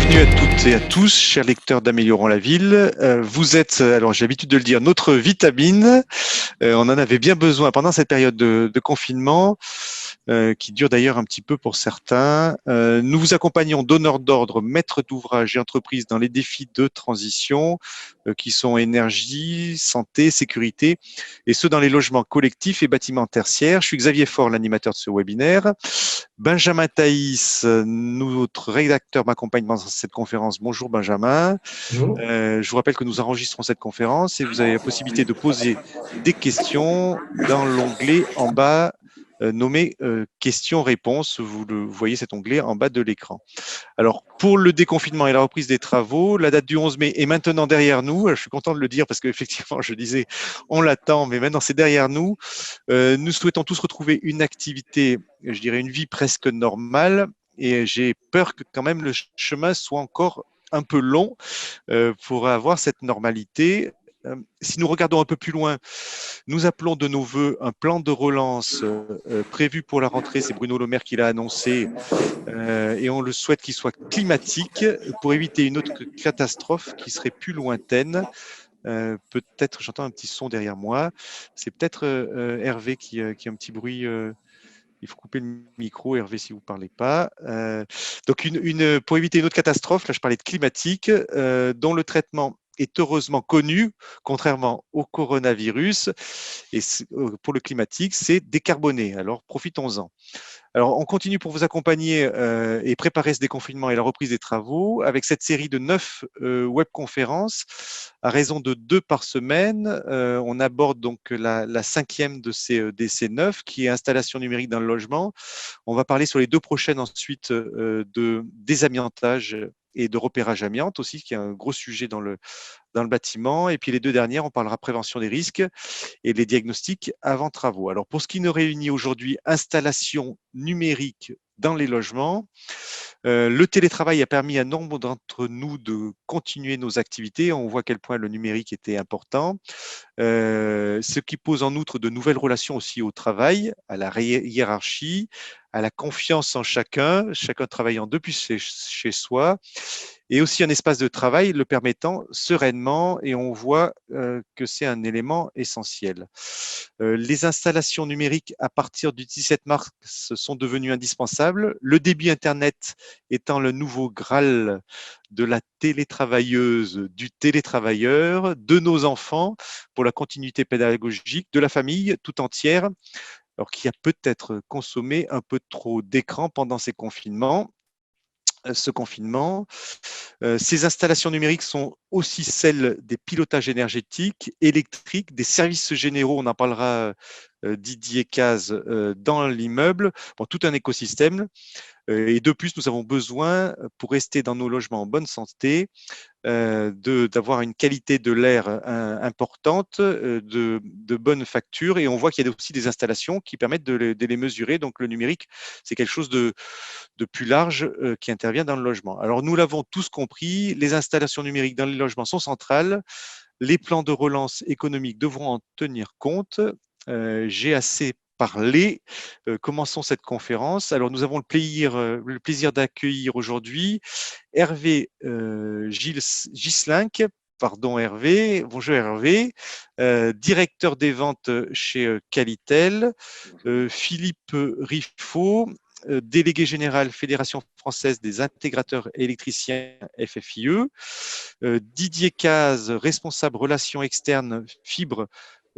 Bienvenue à toutes et à tous, chers lecteurs d'Améliorons la ville. Vous êtes, alors j'ai l'habitude de le dire, notre vitamine. On en avait bien besoin pendant cette période de confinement, qui dure d'ailleurs un petit peu pour certains. Nous vous accompagnons donneurs d'ordre, maîtres d'ouvrage et entreprises dans les défis de transition, qui sont énergie, santé, sécurité, et ceux dans les logements collectifs et bâtiments tertiaires. Je suis Xavier Faure, l'animateur de ce webinaire. Benjamin Thaïs, notre rédacteur, m'accompagne dans cette conférence. Bonjour Benjamin. Bonjour. Je vous rappelle que nous enregistrons cette conférence et vous avez la possibilité de poser des questions dans l'onglet en bas nommé questions-réponses. Vous voyez cet onglet en bas de l'écran. Alors, pour le déconfinement et la reprise des travaux, la date du 11 mai est maintenant derrière nous. Je suis content de le dire parce qu'effectivement, je disais, on l'attend, mais maintenant c'est derrière nous. Nous souhaitons tous retrouver une activité, je dirais une vie presque normale, et j'ai peur que quand même le chemin soit encore un peu long pour avoir cette normalité. Si nous regardons un peu plus loin, nous appelons de nos voeux un plan de relance prévu pour la rentrée. C'est Bruno Le Maire qui l'a annoncé et on le souhaite qu'il soit climatique pour éviter une autre catastrophe qui serait plus lointaine. Peut-être, j'entends un petit son derrière moi. C'est peut-être Hervé qui a un petit bruit. Il faut couper le micro, Hervé, si vous ne parlez pas. Donc, pour éviter une autre catastrophe, là, je parlais de climatique, dont le traitement est heureusement connu, contrairement au coronavirus. Et pour le climatique, c'est décarboner. Alors, profitons-en. Alors, on continue pour vous accompagner et préparer ce déconfinement et la reprise des travaux avec cette série de 9 webconférences à raison de 2 par semaine. On aborde donc la cinquième de ces 9 qui est installation numérique dans le logement. On va parler sur les 2 prochaines ensuite de désamiantage et de repérage amiante aussi, qui est un gros sujet dans le bâtiment. Et puis les 2 dernières, on parlera prévention des risques et les diagnostics avant travaux. Alors pour ce qui nous réunit aujourd'hui, installation numérique dans les logements. Le télétravail a permis à nombre d'entre nous de continuer nos activités. On voit à quel point le numérique était important. Ce qui pose en outre de nouvelles relations aussi au travail, à la hiérarchie, à la confiance en chacun travaillant depuis chez soi, et aussi un espace de travail le permettant sereinement, et on voit que c'est un élément essentiel. Les installations numériques à partir du 17 mars sont devenues indispensables, le débit Internet étant le nouveau Graal de la télétravailleuse, du télétravailleur, de nos enfants, pour la continuité pédagogique, de la famille tout entière, alors qui a peut-être consommé un peu trop d'écran pendant ce confinement. Ces installations numériques sont aussi celles des pilotages énergétiques, électriques, des services généraux, on en parlera Didier Caz dans l'immeuble, bon, tout un écosystème. Et de plus, nous avons besoin, pour rester dans nos logements en bonne santé, d'avoir une qualité de l'air importante, de bonnes factures. Et on voit qu'il y a aussi des installations qui permettent de les mesurer. Donc le numérique, c'est quelque chose de plus large qui intervient dans le logement. Alors nous l'avons tous compris, les installations numériques dans les logements sont centrales. Les plans de relance économique devront en tenir compte. J'ai assez parlé. Commençons cette conférence. Alors, nous avons le plaisir d'accueillir aujourd'hui Hervé Gislinck. Pardon Hervé, bonjour Hervé, directeur des ventes chez Qualitel, Philippe Riffaut, délégué général Fédération française des intégrateurs électriciens FFIE, Didier Caz, responsable relations externes fibre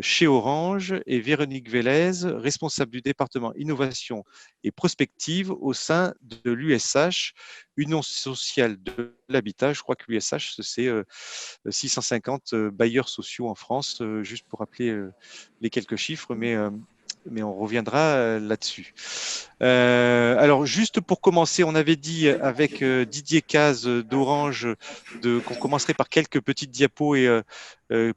chez Orange, et Véronique Vélez, responsable du département innovation et prospective au sein de l'USH, Union sociale de l'habitat. Je crois que l'USH, c'est 650 bailleurs sociaux en France, juste pour rappeler les quelques chiffres, mais on reviendra là-dessus. Alors, juste pour commencer, on avait dit avec Didier Caz d'Orange qu'on commencerait par quelques petites diapos et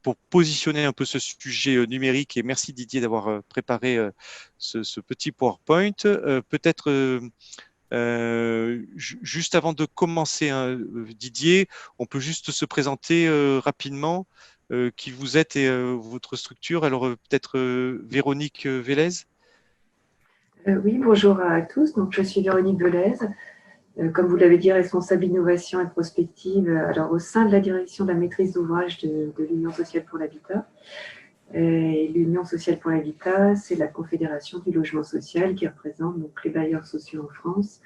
pour positionner un peu ce sujet numérique. Et merci Didier d'avoir préparé ce petit PowerPoint. Peut-être juste avant de commencer, hein, Didier, on peut juste se présenter rapidement qui vous êtes et votre structure. Alors peut-être Véronique Vélez. Oui, bonjour à tous. Donc, je suis Véronique Velez. Comme vous l'avez dit, responsable innovation et prospective, alors au sein de la direction de la maîtrise d'ouvrage de l'Union sociale pour l'habitat. Et l'Union sociale pour l'habitat, c'est la confédération du logement social qui représente donc les bailleurs sociaux en France,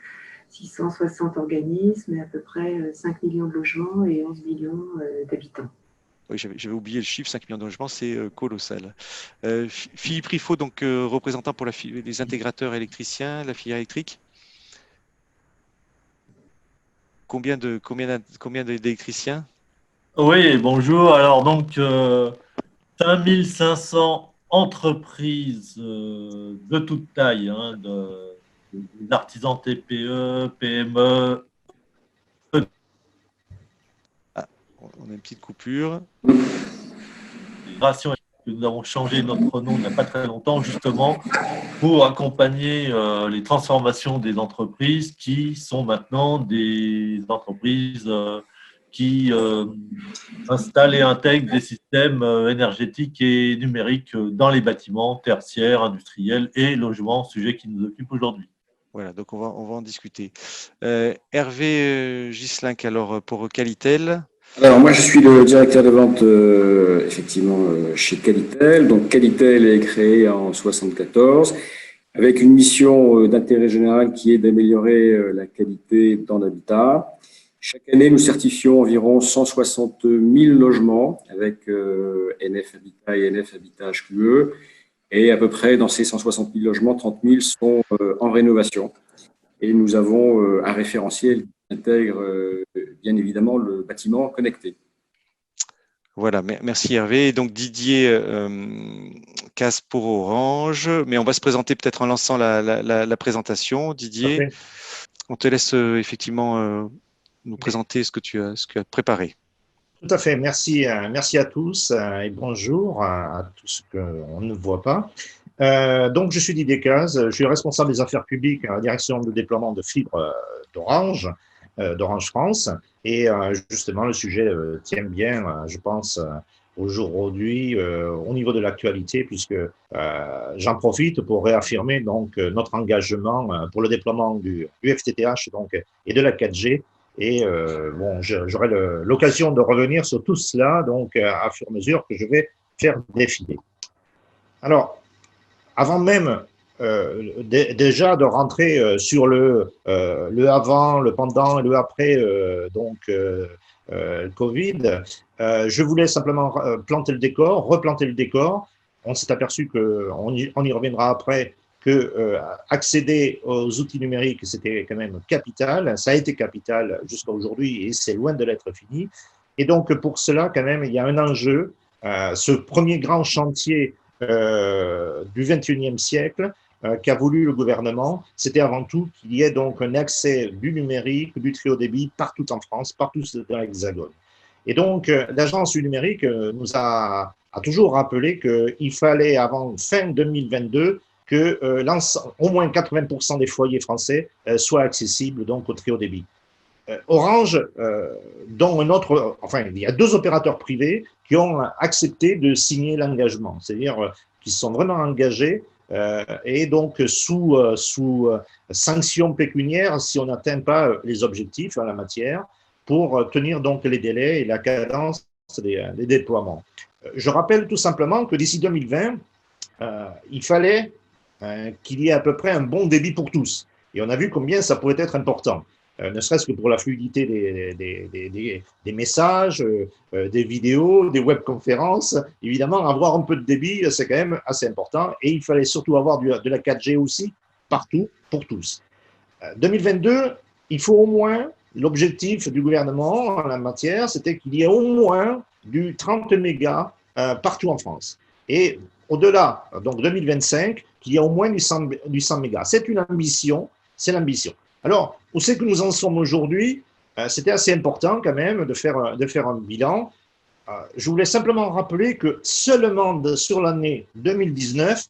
660 organismes et à peu près 5 millions de logements et 11 millions d'habitants. Oui, j'avais oublié le chiffre, 5 millions de logements, c'est colossal. Philippe Riffaut, donc représentant pour les intégrateurs électriciens, la filière électrique. Combien d'électriciens? Oui, bonjour. Alors donc, 5500 entreprises de toute taille, hein, des artisans TPE, PME. Ah, on a une petite coupure. Nous avons changé notre nom il n'y a pas très longtemps, justement, pour accompagner les transformations des entreprises qui sont maintenant des entreprises qui installent et intègrent des systèmes énergétiques et numériques dans les bâtiments tertiaires, industriels et logements, sujet qui nous occupe aujourd'hui. Voilà, donc on va en discuter. Hervé Gislinck, alors pour Qualitel. Alors moi je suis le directeur de vente effectivement chez Qualitel. Donc Qualitel est créé en 74 avec une mission d'intérêt général qui est d'améliorer la qualité dans l'habitat. Chaque année, nous certifions environ 160 000 logements avec NF Habitat et NF Habitat HQE. Et à peu près dans ces 160 000 logements, 30 000 sont en rénovation. Et nous avons un référentiel qui intègre bien évidemment le bâtiment connecté. Voilà, merci Hervé. Donc Didier Casse pour Orange, mais on va se présenter peut-être en lançant la présentation. Didier, okay. On te laisse effectivement nous présenter ce que tu as préparé. Tout à fait, merci à tous et bonjour à tous qu'on ne voit pas. Donc, je suis Didier Caz, je suis responsable des affaires publiques à la direction de déploiement de fibres d'Orange France. Et justement, le sujet tient bien, je pense, aujourd'hui au niveau de l'actualité, puisque j'en profite pour réaffirmer donc notre engagement pour le déploiement du FTTH donc, et de la 4G. Et bon, j'aurai l'occasion de revenir sur tout cela donc à fur et à mesure que je vais faire défiler. Alors, avant même déjà de rentrer sur le avant, le pendant et le après Covid, je voulais simplement replanter le décor. On s'est aperçu on y reviendra après, que accéder aux outils numériques, c'était quand même capital. Ça a été capital jusqu'à aujourd'hui et c'est loin de l'être fini. Et donc, pour cela, quand même, il y a un enjeu. Ce premier grand chantier du XXIe siècle qu'a voulu le gouvernement, c'était avant tout qu'il y ait donc un accès du numérique, du très haut débit partout en France, partout dans l'Hexagone. Et donc, l'agence du numérique nous a toujours rappelé qu'il fallait, avant fin 2022, que au moins 80% des foyers français soient accessibles donc au très haut débit. Orange, dont il y a 2 opérateurs privés qui ont accepté de signer l'engagement, c'est-à-dire qui se sont vraiment engagés et donc sous sanction pécuniaire si on n'atteint pas les objectifs en la matière pour tenir donc les délais et la cadence des déploiements. Je rappelle tout simplement que d'ici 2020, il fallait qu'il y ait à peu près un bon débit pour tous. Et on a vu combien ça pouvait être important, ne serait-ce que pour la fluidité des messages, des vidéos, des webconférences. Évidemment, avoir un peu de débit, c'est quand même assez important. Et il fallait surtout avoir de la 4G aussi, partout, pour tous. 2022, il faut au moins, l'objectif du gouvernement en la matière, c'était qu'il y ait au moins du 30 mégas partout en France. Et au-delà, donc 2025, qu'il y a au moins du 100 mégas. C'est une ambition, c'est l'ambition. Alors, où c'est que nous en sommes aujourd'hui? C'était assez important quand même de faire un bilan. Je voulais simplement rappeler que seulement sur l'année 2019,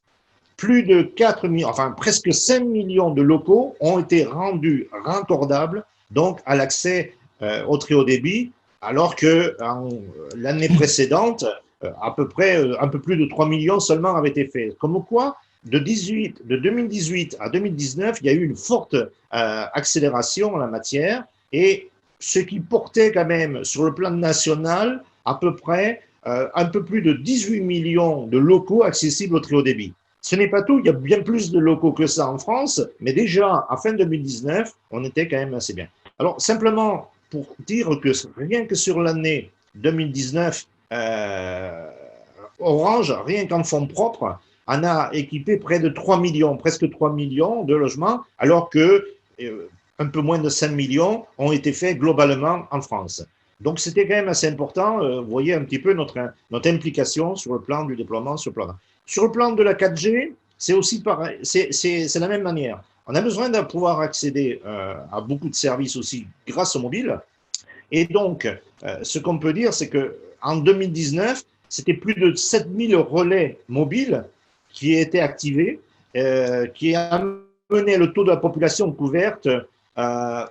plus de 4 millions, enfin presque 5 millions de locaux ont été rendus raccordables donc à l'accès au très haut débit, alors que l'année précédente, à peu près un peu plus de 3 millions seulement avaient été faits. Comme quoi, de 2018 à 2019, il y a eu une forte accélération en la matière, et ce qui portait quand même sur le plan national à peu près un peu plus de 18 millions de locaux accessibles au très haut débit. Ce n'est pas tout, il y a bien plus de locaux que ça en France, mais déjà à fin 2019, on était quand même assez bien. Alors simplement pour dire que rien que sur l'année 2019, Orange, rien qu'en fonds propres, en a équipé près de 3 millions, presque 3 millions de logements, alors que un peu moins de 5 millions ont été faits globalement en France. Donc, c'était quand même assez important. Vous voyez un petit peu notre implication sur le plan du déploiement. Sur le plan de la 4G, c'est aussi pareil, c'est la même manière. On a besoin de pouvoir accéder à beaucoup de services aussi grâce au mobile. Et donc, ce qu'on peut dire, c'est qu'en 2019, c'était plus de 7000 relais mobiles qui étaient activés, qui amenaient le taux de la population couverte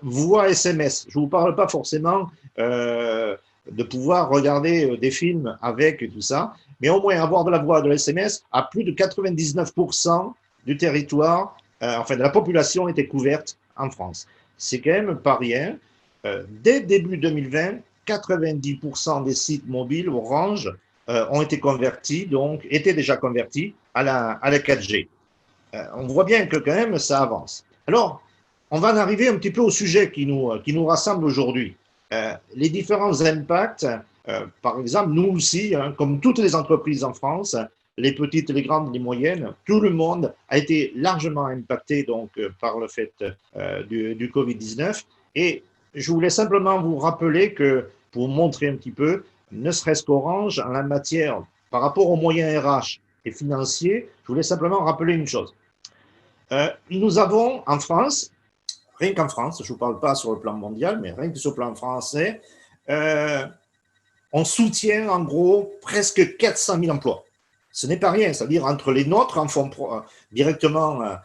voix SMS. Je ne vous parle pas forcément de pouvoir regarder des films avec et tout ça, mais au moins avoir de la voix, de la SMS, à plus de 99% du territoire, enfin de la population était couverte en France. C'est quand même pas rien. Dès début 2020, 90% des sites mobiles Orange ont été convertis, donc étaient déjà convertis à la 4G. On voit bien que quand même ça avance. Alors, on va en arriver un petit peu au sujet qui nous rassemble aujourd'hui. Les différents impacts, par exemple, nous aussi, comme toutes les entreprises en France, les petites, les grandes, les moyennes, tout le monde a été largement impacté donc, par le fait du Covid-19. Et je voulais simplement vous rappeler que, pour montrer un petit peu, ne serait-ce qu'Orange, en la matière, par rapport aux moyens RH et financiers, je voulais simplement rappeler une chose. Nous avons en France, rien qu'en France, je ne vous parle pas sur le plan mondial, mais rien que sur le plan français, on soutient en gros presque 400 000 emplois. Ce n'est pas rien, c'est-à-dire entre les nôtres en fonds directement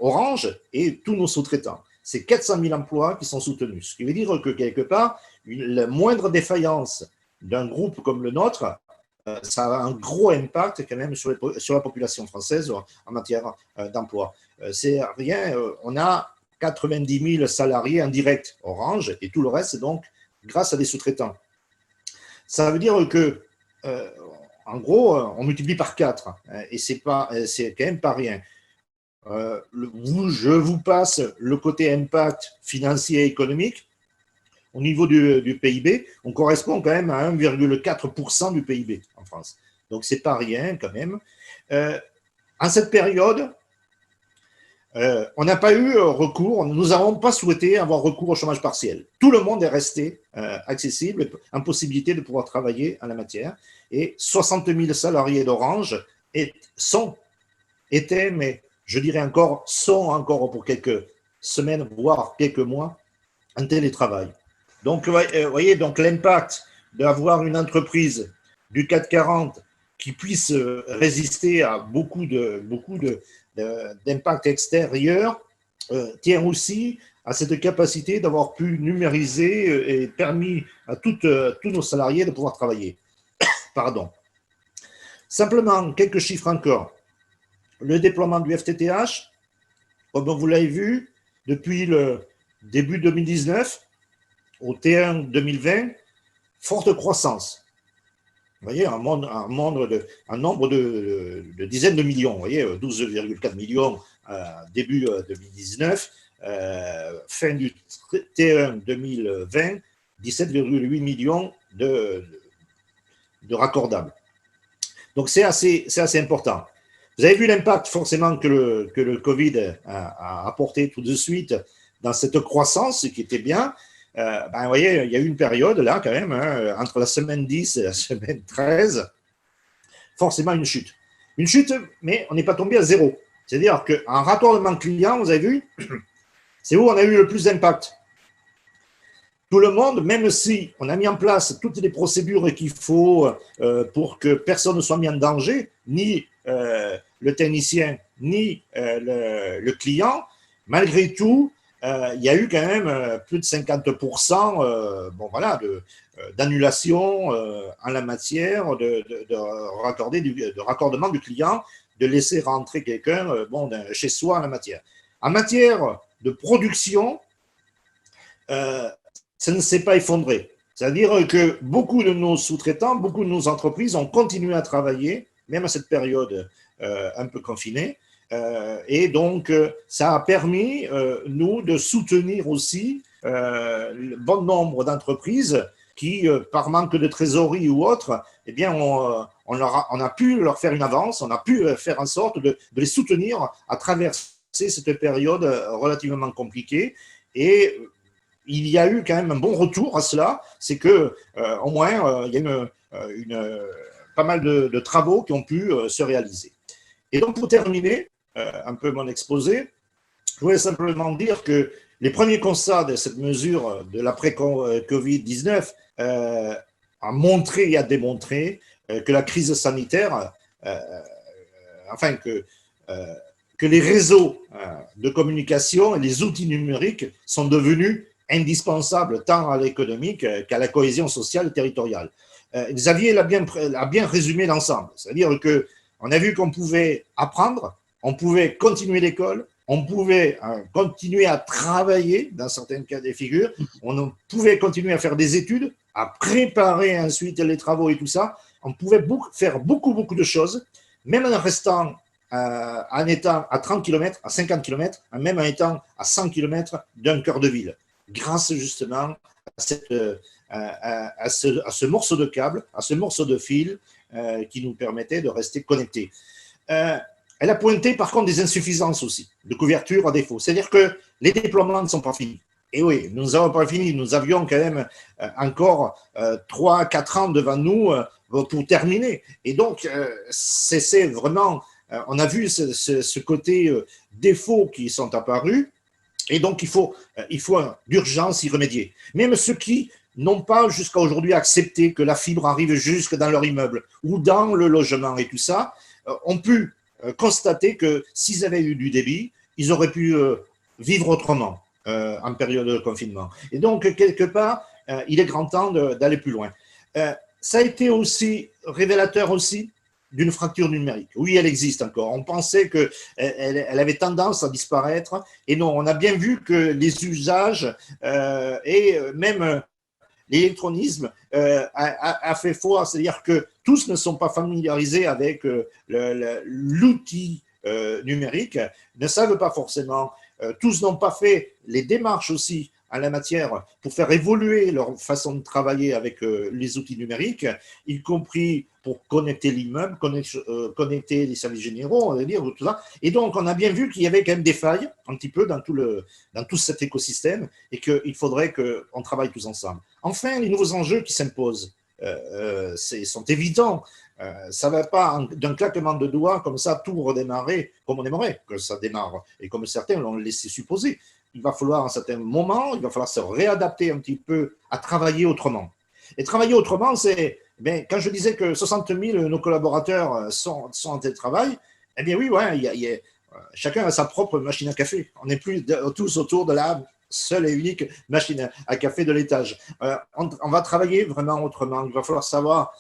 Orange et tous nos sous-traitants. C'est 400 000 emplois qui sont soutenus. Ce qui veut dire que quelque part, la moindre défaillance d'un groupe comme le nôtre, ça a un gros impact quand même sur la population française en matière d'emploi. C'est rien, on a 90 000 salariés en direct Orange et tout le reste, donc, grâce à des sous-traitants. Ça veut dire que, en gros, on multiplie par 4 et c'est quand même pas rien. Je vous passe le côté impact financier et économique. Au niveau du PIB, on correspond quand même à 1,4% du PIB en France. Donc, c'est pas rien quand même. En cette période, on n'a pas eu recours, nous n'avons pas souhaité avoir recours au chômage partiel. Tout le monde est resté accessible, en possibilité de pouvoir travailler en la matière. Et 60 000 salariés d'Orange étaient, mais je dirais encore, sont encore pour quelques semaines, voire quelques mois, en télétravail. Donc, vous voyez, donc l'impact d'avoir une entreprise du CAC 40 qui puisse résister à beaucoup d'impact extérieur tient aussi à cette capacité d'avoir pu numériser et permis à tous nos salariés de pouvoir travailler. Pardon. Simplement, quelques chiffres encore. Le déploiement du FTTH, comme vous l'avez vu, depuis le début 2019 au T1 2020, forte croissance. Vous voyez, un nombre de dizaines de millions. Vous voyez, 12,4 millions début 2019, fin du T1 2020, 17,8 millions de raccordables. Donc, c'est assez important. Vous avez vu l'impact forcément que le Covid a apporté tout de suite dans cette croissance, qui était bien. Vous voyez, il y a eu une période là quand même, entre la semaine 10 et la semaine 13, forcément une chute. Une chute, mais on n'est pas tombé à zéro. C'est-à-dire qu'en raccordement client, vous avez vu, c'est où on a eu le plus d'impact. Tout le monde, même si on a mis en place toutes les procédures qu'il faut pour que personne ne soit mis en danger, ni le technicien, ni le client, malgré tout, il y a eu quand même plus de 50% d'annulation en la matière de raccordement du client de laisser rentrer quelqu'un chez soi en la matière. En matière de production, ça ne s'est pas effondré. C'est-à-dire que beaucoup de nos sous-traitants, beaucoup de nos entreprises ont continué à travailler, même à cette période un peu confinée. Et donc, ça a permis, nous, de soutenir aussi le bon nombre d'entreprises qui, par manque de trésorerie ou autre, eh bien, on a pu leur faire une avance, on a pu faire en sorte de les soutenir à traverser cette période relativement compliquée. Et il y a eu quand même un bon retour à cela, c'est que au moins, il y a pas mal de travaux qui ont pu se réaliser. Et donc, pour terminer un peu mon exposé, je voulais simplement dire que les premiers constats de cette mesure de l'après-Covid-19 a montré et a démontré que la crise sanitaire, que les réseaux de communication et les outils numériques sont devenus indispensables tant à l'économique qu'à la cohésion sociale et territoriale. Xavier l'a bien résumé l'ensemble, c'est-à-dire qu'on a vu qu'on pouvait apprendre, on pouvait continuer l'école, on pouvait continuer à travailler dans certains cas de figure, on pouvait continuer à faire des études, à préparer ensuite les travaux et tout ça. On pouvait faire beaucoup de choses, même en restant en étant à 30 km, à 50 km, même en étant à 100 km d'un cœur de ville, grâce justement à ce morceau de câble, à ce morceau de fil qui nous permettait de rester connectés. Elle a pointé par contre des insuffisances aussi, de couverture à défaut. C'est-à-dire que les déploiements ne sont pas finis. Et oui, nous n'avons pas fini. Nous avions quand même encore 3-4 ans devant nous pour terminer. Et donc, c'est vraiment, on a vu ce côté défauts qui sont apparus. Et donc, il faut d'urgence y remédier. Même ceux qui n'ont pas jusqu'à aujourd'hui accepté que la fibre arrive jusque dans leur immeuble ou dans le logement et tout ça, ont pu constater que s'ils avaient eu du débit, ils auraient pu vivre autrement en période de confinement. Et donc, quelque part, il est grand temps d'aller plus loin. Ça a été aussi révélateur aussi d'une fracture numérique. Oui, elle existe encore. On pensait qu'elle avait tendance à disparaître. Et non, on a bien vu que les usages et même l'électronisme a fait foi, c'est-à-dire que tous ne sont pas familiarisés avec l'outil numérique, ne savent pas forcément, tous n'ont pas fait les démarches aussi en la matière pour faire évoluer leur façon de travailler avec les outils numériques, y compris pour connecter l'immeuble, connecter les services généraux, on va dire, tout ça. Et donc, on a bien vu qu'il y avait quand même des failles, un petit peu, dans tout cet écosystème, et qu'il faudrait qu'on travaille tous ensemble. Enfin, les nouveaux enjeux qui s'imposent sont évidents. Ça ne va pas d'un claquement de doigts comme ça tout redémarrer comme on aimerait que ça démarre et comme certains l'ont laissé supposer. Il va falloir à un certain moment, il va falloir se réadapter un petit peu à travailler autrement. Et travailler autrement, c'est, quand je disais que 60 000 de nos collaborateurs sont en télétravail, eh bien oui, ouais, chacun a sa propre machine à café. On n'est plus tous autour de la seule et unique machine à café de l'étage. On va travailler vraiment autrement. Il va falloir savoir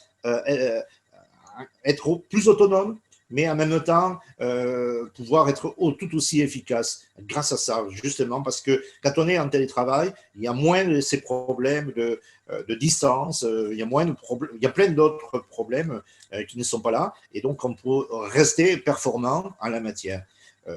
être plus autonome, mais en même temps pouvoir être tout aussi efficace grâce à ça, justement, parce que quand on est en télétravail, il y a moins de ces problèmes de distance, il y a moins de problèmes, il y a plein d'autres problèmes qui ne sont pas là, et donc on peut rester performant en la matière.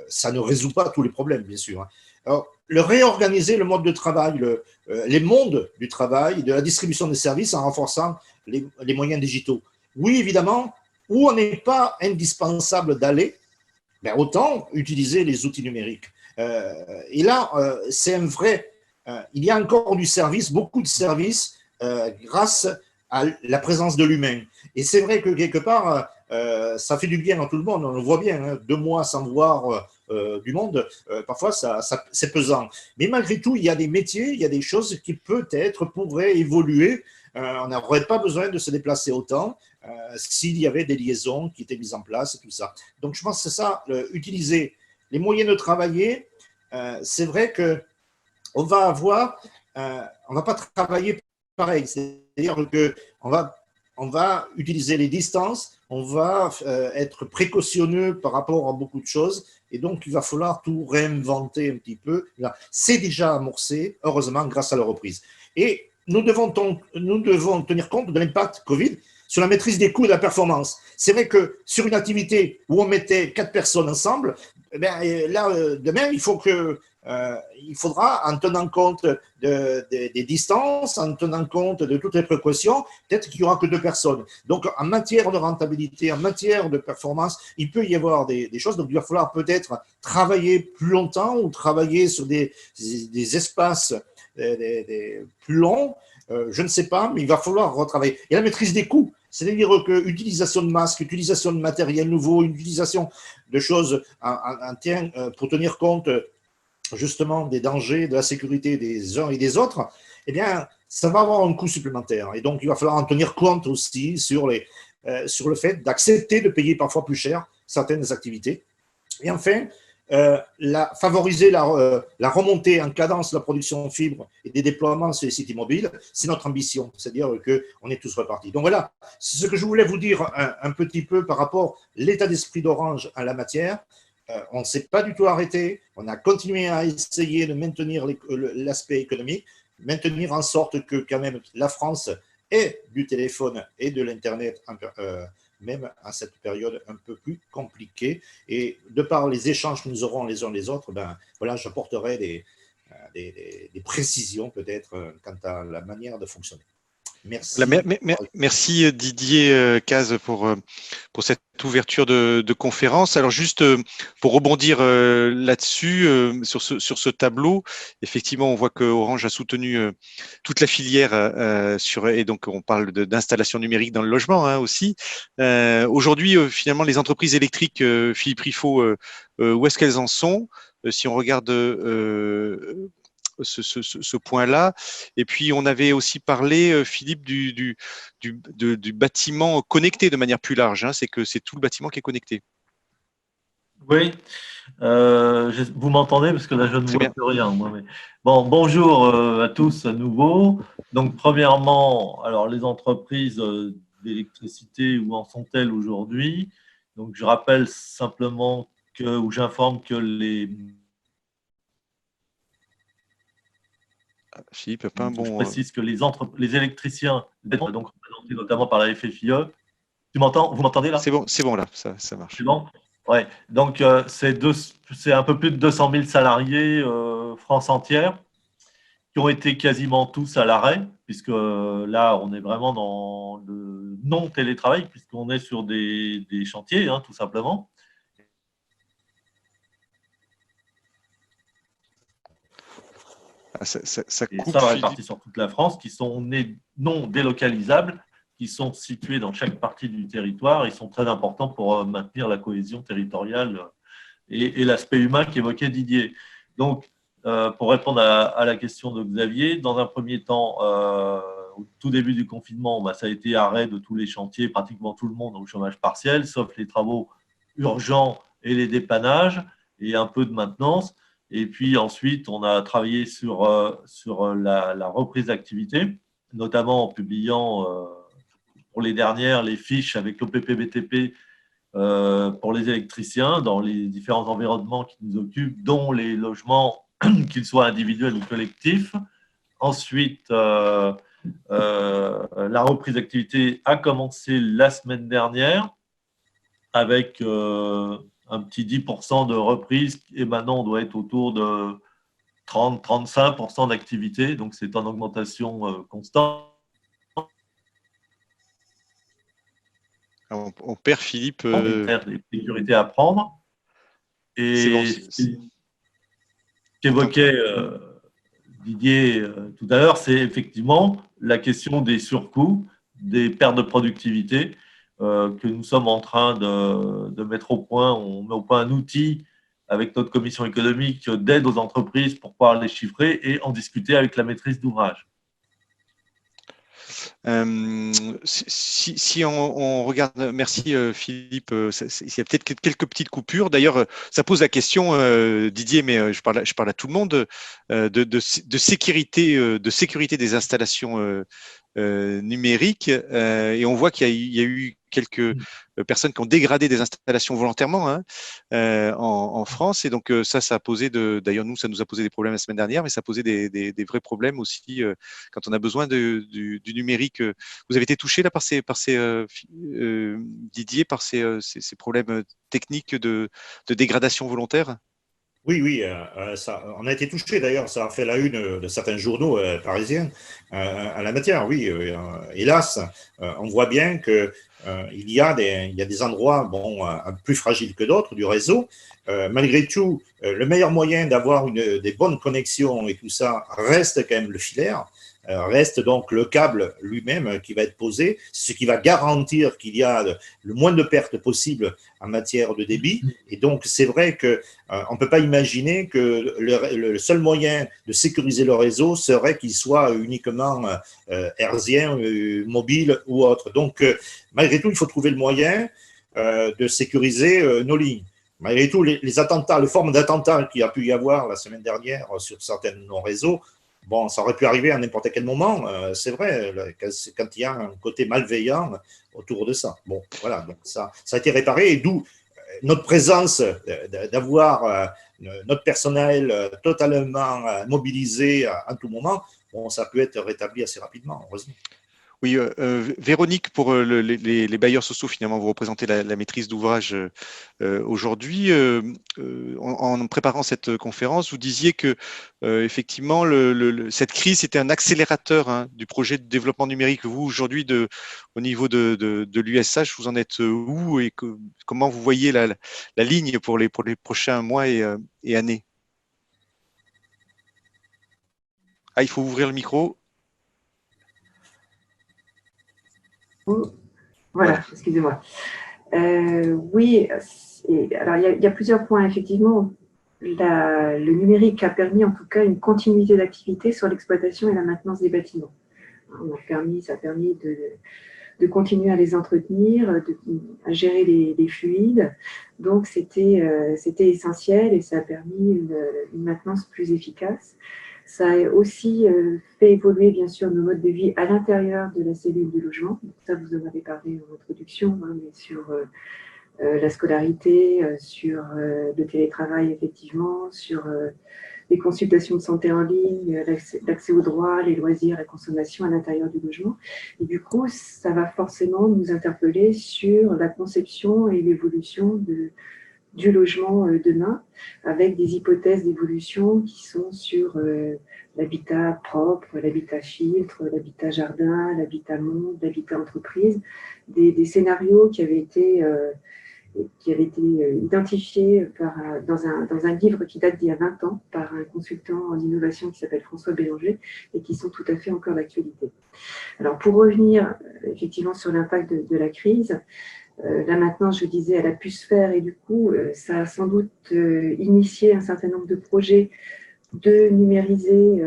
Ça ne résout pas tous les problèmes, bien sûr. Alors, réorganiser le mode de travail, les mondes du travail, de la distribution des services en renforçant les moyens digitaux. Oui, évidemment, où on n'est pas indispensable d'aller, autant utiliser les outils numériques. Et là, c'est un vrai... il y a encore du service, beaucoup de services, grâce à la présence de l'humain. Et c'est vrai que quelque part, ça fait du bien à tout le monde, on le voit bien, hein, 2 mois sans voir du monde, parfois c'est pesant. Mais malgré tout, il y a des métiers, il y a des choses qui peut-être pourraient évoluer. On n'aurait pas besoin de se déplacer autant s'il y avait des liaisons qui étaient mises en place et tout ça. Donc je pense que c'est ça, utiliser les moyens de travailler. C'est vrai qu'on va avoir, on va pas travailler pareil, c'est-à-dire qu'on va on va utiliser les distances, on va être précautionneux par rapport à beaucoup de choses, et donc il va falloir tout réinventer un petit peu. C'est déjà amorcé, heureusement, grâce à la reprise. Et nous devons tenir compte de l'impact Covid sur la maîtrise des coûts et de la performance. C'est vrai que sur une activité où on mettait 4 personnes ensemble, demain, il faudra, en tenant compte des distances, en tenant compte de toutes les précautions, peut-être qu'il n'y aura que 2 personnes. Donc, en matière de rentabilité, en matière de performance, il peut y avoir des choses. Donc, il va falloir peut-être travailler plus longtemps ou travailler sur des espaces plus longs. Je ne sais pas, mais il va falloir retravailler. Et la maîtrise des coûts, c'est-à-dire que utilisation de masques, utilisation de matériel nouveau, utilisation de choses pour tenir compte justement des dangers, de la sécurité des uns et des autres, eh bien, ça va avoir un coût supplémentaire. Et donc, il va falloir en tenir compte aussi sur le fait d'accepter de payer parfois plus cher certaines activités. Et enfin, favoriser la remontée en cadence de la production de fibres et des déploiements sur les sites immobiles, c'est notre ambition, c'est-à-dire qu'on est tous repartis. Donc voilà, c'est ce que je voulais vous dire un petit peu par rapport à l'état d'esprit d'Orange en la matière. On ne s'est pas du tout arrêté, on a continué à essayer de maintenir l'aspect économique, maintenir en sorte que quand même la France ait du téléphone et de l'Internet même à cette période un peu plus compliquée. Et de par les échanges que nous aurons les uns les autres, voilà, j'apporterai des précisions peut-être quant à la manière de fonctionner. Merci. Merci Didier Cazes pour cette ouverture de conférence. Alors juste pour rebondir là-dessus, sur ce tableau, effectivement, on voit que Orange a soutenu toute la filière et donc on parle d'installation numérique dans le logement aussi. Aujourd'hui, finalement, les entreprises électriques, Philippe Riffaut, où est-ce qu'elles en sont? Si on regarde ce point-là. Et puis, on avait aussi parlé, Philippe, du bâtiment connecté de manière plus large. C'est que c'est tout le bâtiment qui est connecté. Oui, vous m'entendez parce que là, je ne vois plus rien. Moi, mais... Bon, bonjour à tous à nouveau. Donc, premièrement, alors les entreprises d'électricité, où en sont-elles aujourd'hui? Donc, je rappelle simplement ou j'informe que Philippe, pas un bon. Je précise que les électriciens, donc représentés notamment par la FFIE, vous m'entendez là? C'est bon là, ça marche. C'est bon. Ouais. Donc c'est un peu plus de 200 000 salariés France entière qui ont été quasiment tous à l'arrêt, puisque là on est vraiment dans le non télétravail, puisqu'on est sur des chantiers, tout simplement. Ça coupe, et ça va répartir sur toute la France, qui sont non délocalisables, qui sont situés dans chaque partie du territoire. Ils sont très importants pour maintenir la cohésion territoriale et l'aspect humain qu'évoquait Didier. Donc, pour répondre à la question de Xavier, dans un premier temps, au tout début du confinement, ça a été arrêt de tous les chantiers, pratiquement tout le monde au chômage partiel, sauf les travaux urgents et les dépannages et un peu de maintenance. Et puis ensuite, on a travaillé sur la reprise d'activité, notamment en publiant pour les dernières les fiches avec l'OPP-BTP pour les électriciens dans les différents environnements qui nous occupent, dont les logements, qu'ils soient individuels ou collectifs. Ensuite, la reprise d'activité a commencé la semaine dernière avec un petit 10% de reprise, et maintenant on doit être autour de 30-35% d'activité, donc c'est en augmentation constante. On perd Philippe. Des sécurités à prendre. Et ce qu'évoquait Didier tout à l'heure, c'est effectivement la question des surcoûts, des pertes de productivité que nous sommes en train de mettre au point. On met au point un outil avec notre commission économique d'aide aux entreprises pour pouvoir les chiffrer et en discuter avec la maîtrise d'ouvrage. Si on regarde, merci Philippe, il y a peut-être quelques petites coupures. D'ailleurs, ça pose la question, Didier, mais je parle à tout le monde, de sécurité des installations numérique, et on voit qu'il y a eu quelques personnes qui ont dégradé des installations volontairement, hein, en France, et donc ça a posé d'ailleurs nous, ça nous a posé des problèmes la semaine dernière, mais ça a posé des vrais problèmes aussi quand on a besoin du numérique. Vous avez été touché là par Didier, par ces problèmes techniques de dégradation volontaire? Oui, oui, on a été touché d'ailleurs, ça a fait la une de certains journaux parisiens à la matière, oui. Hélas, on voit bien que il y a des endroits bon, plus fragiles que d'autres du réseau. Malgré tout, le meilleur moyen d'avoir des bonnes connexions et tout ça reste quand même le filaire. Reste donc le câble lui-même qui va être posé, ce qui va garantir qu'il y a le moins de pertes possible en matière de débit. Et donc, c'est vrai que on ne peut pas imaginer que le seul moyen de sécuriser le réseau serait qu'il soit uniquement hertzien, mobile ou autre. Donc, malgré tout, il faut trouver le moyen de sécuriser nos lignes. Malgré tout, les attentats, les formes d'attentats qu'il y a pu y avoir la semaine dernière sur certains de nos réseaux, bon, ça aurait pu arriver à n'importe quel moment, c'est vrai, quand il y a un côté malveillant autour de ça. Bon, voilà, donc ça a été réparé, et d'où notre présence, d'avoir notre personnel totalement mobilisé à tout moment. Bon, ça peut être rétabli assez rapidement, heureusement. Oui, Véronique, pour les bailleurs sociaux, finalement, vous représentez la maîtrise d'ouvrage aujourd'hui. En préparant cette conférence, vous disiez que effectivement, cette crise était un accélérateur, hein, du projet de développement numérique. Vous, aujourd'hui, au niveau de l'USH, vous en êtes où, et comment vous voyez la ligne pour les prochains mois et années? Ah, il faut ouvrir le micro. Voilà, excusez-moi. Oui, alors il y a plusieurs points. Effectivement, le numérique a permis en tout cas une continuité d'activité sur l'exploitation et la maintenance des bâtiments. Ça a permis de continuer à les entretenir, à gérer les fluides. Donc, c'était essentiel, et ça a permis une maintenance plus efficace. Ça a aussi fait évoluer, bien sûr, nos modes de vie à l'intérieur de la cellule du logement. Ça, vous en avez parlé en introduction, hein, mais sur la scolarité, sur le télétravail, effectivement, sur les consultations de santé en ligne, l'accès aux droits, les loisirs, la consommation à l'intérieur du logement. Et du coup, ça va forcément nous interpeller sur la conception et l'évolution du logement demain, avec des hypothèses d'évolution qui sont sur l'habitat propre, l'habitat filtre, l'habitat jardin, l'habitat monde, l'habitat entreprise, des scénarios qui avaient été identifiés dans un livre qui date d'il y a 20 ans par un consultant en innovation qui s'appelle François Bélanger, et qui sont tout à fait encore d'actualité. Alors, pour revenir effectivement sur l'impact de la crise, là maintenant, je disais, elle a pu se faire, et du coup, ça a sans doute initié un certain nombre de projets de numériser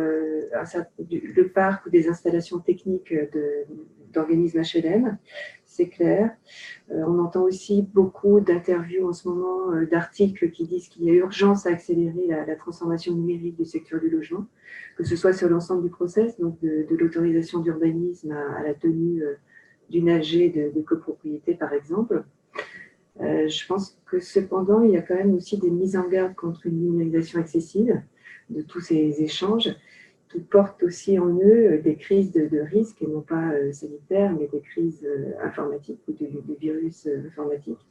le parc ou des installations techniques d'organismes HLM, c'est clair. On entend aussi beaucoup d'interviews en ce moment, d'articles qui disent qu'il y a urgence à accélérer la transformation numérique du secteur du logement, que ce soit sur l'ensemble du process, donc de l'autorisation d'urbanisme à la tenue d'une AG de copropriété, par exemple. Je pense que cependant, il y a quand même aussi des mises en garde contre une numérisation excessive de tous ces échanges, qui portent aussi en eux des crises de risques, et non pas sanitaires, mais des crises informatiques ou de virus informatiques.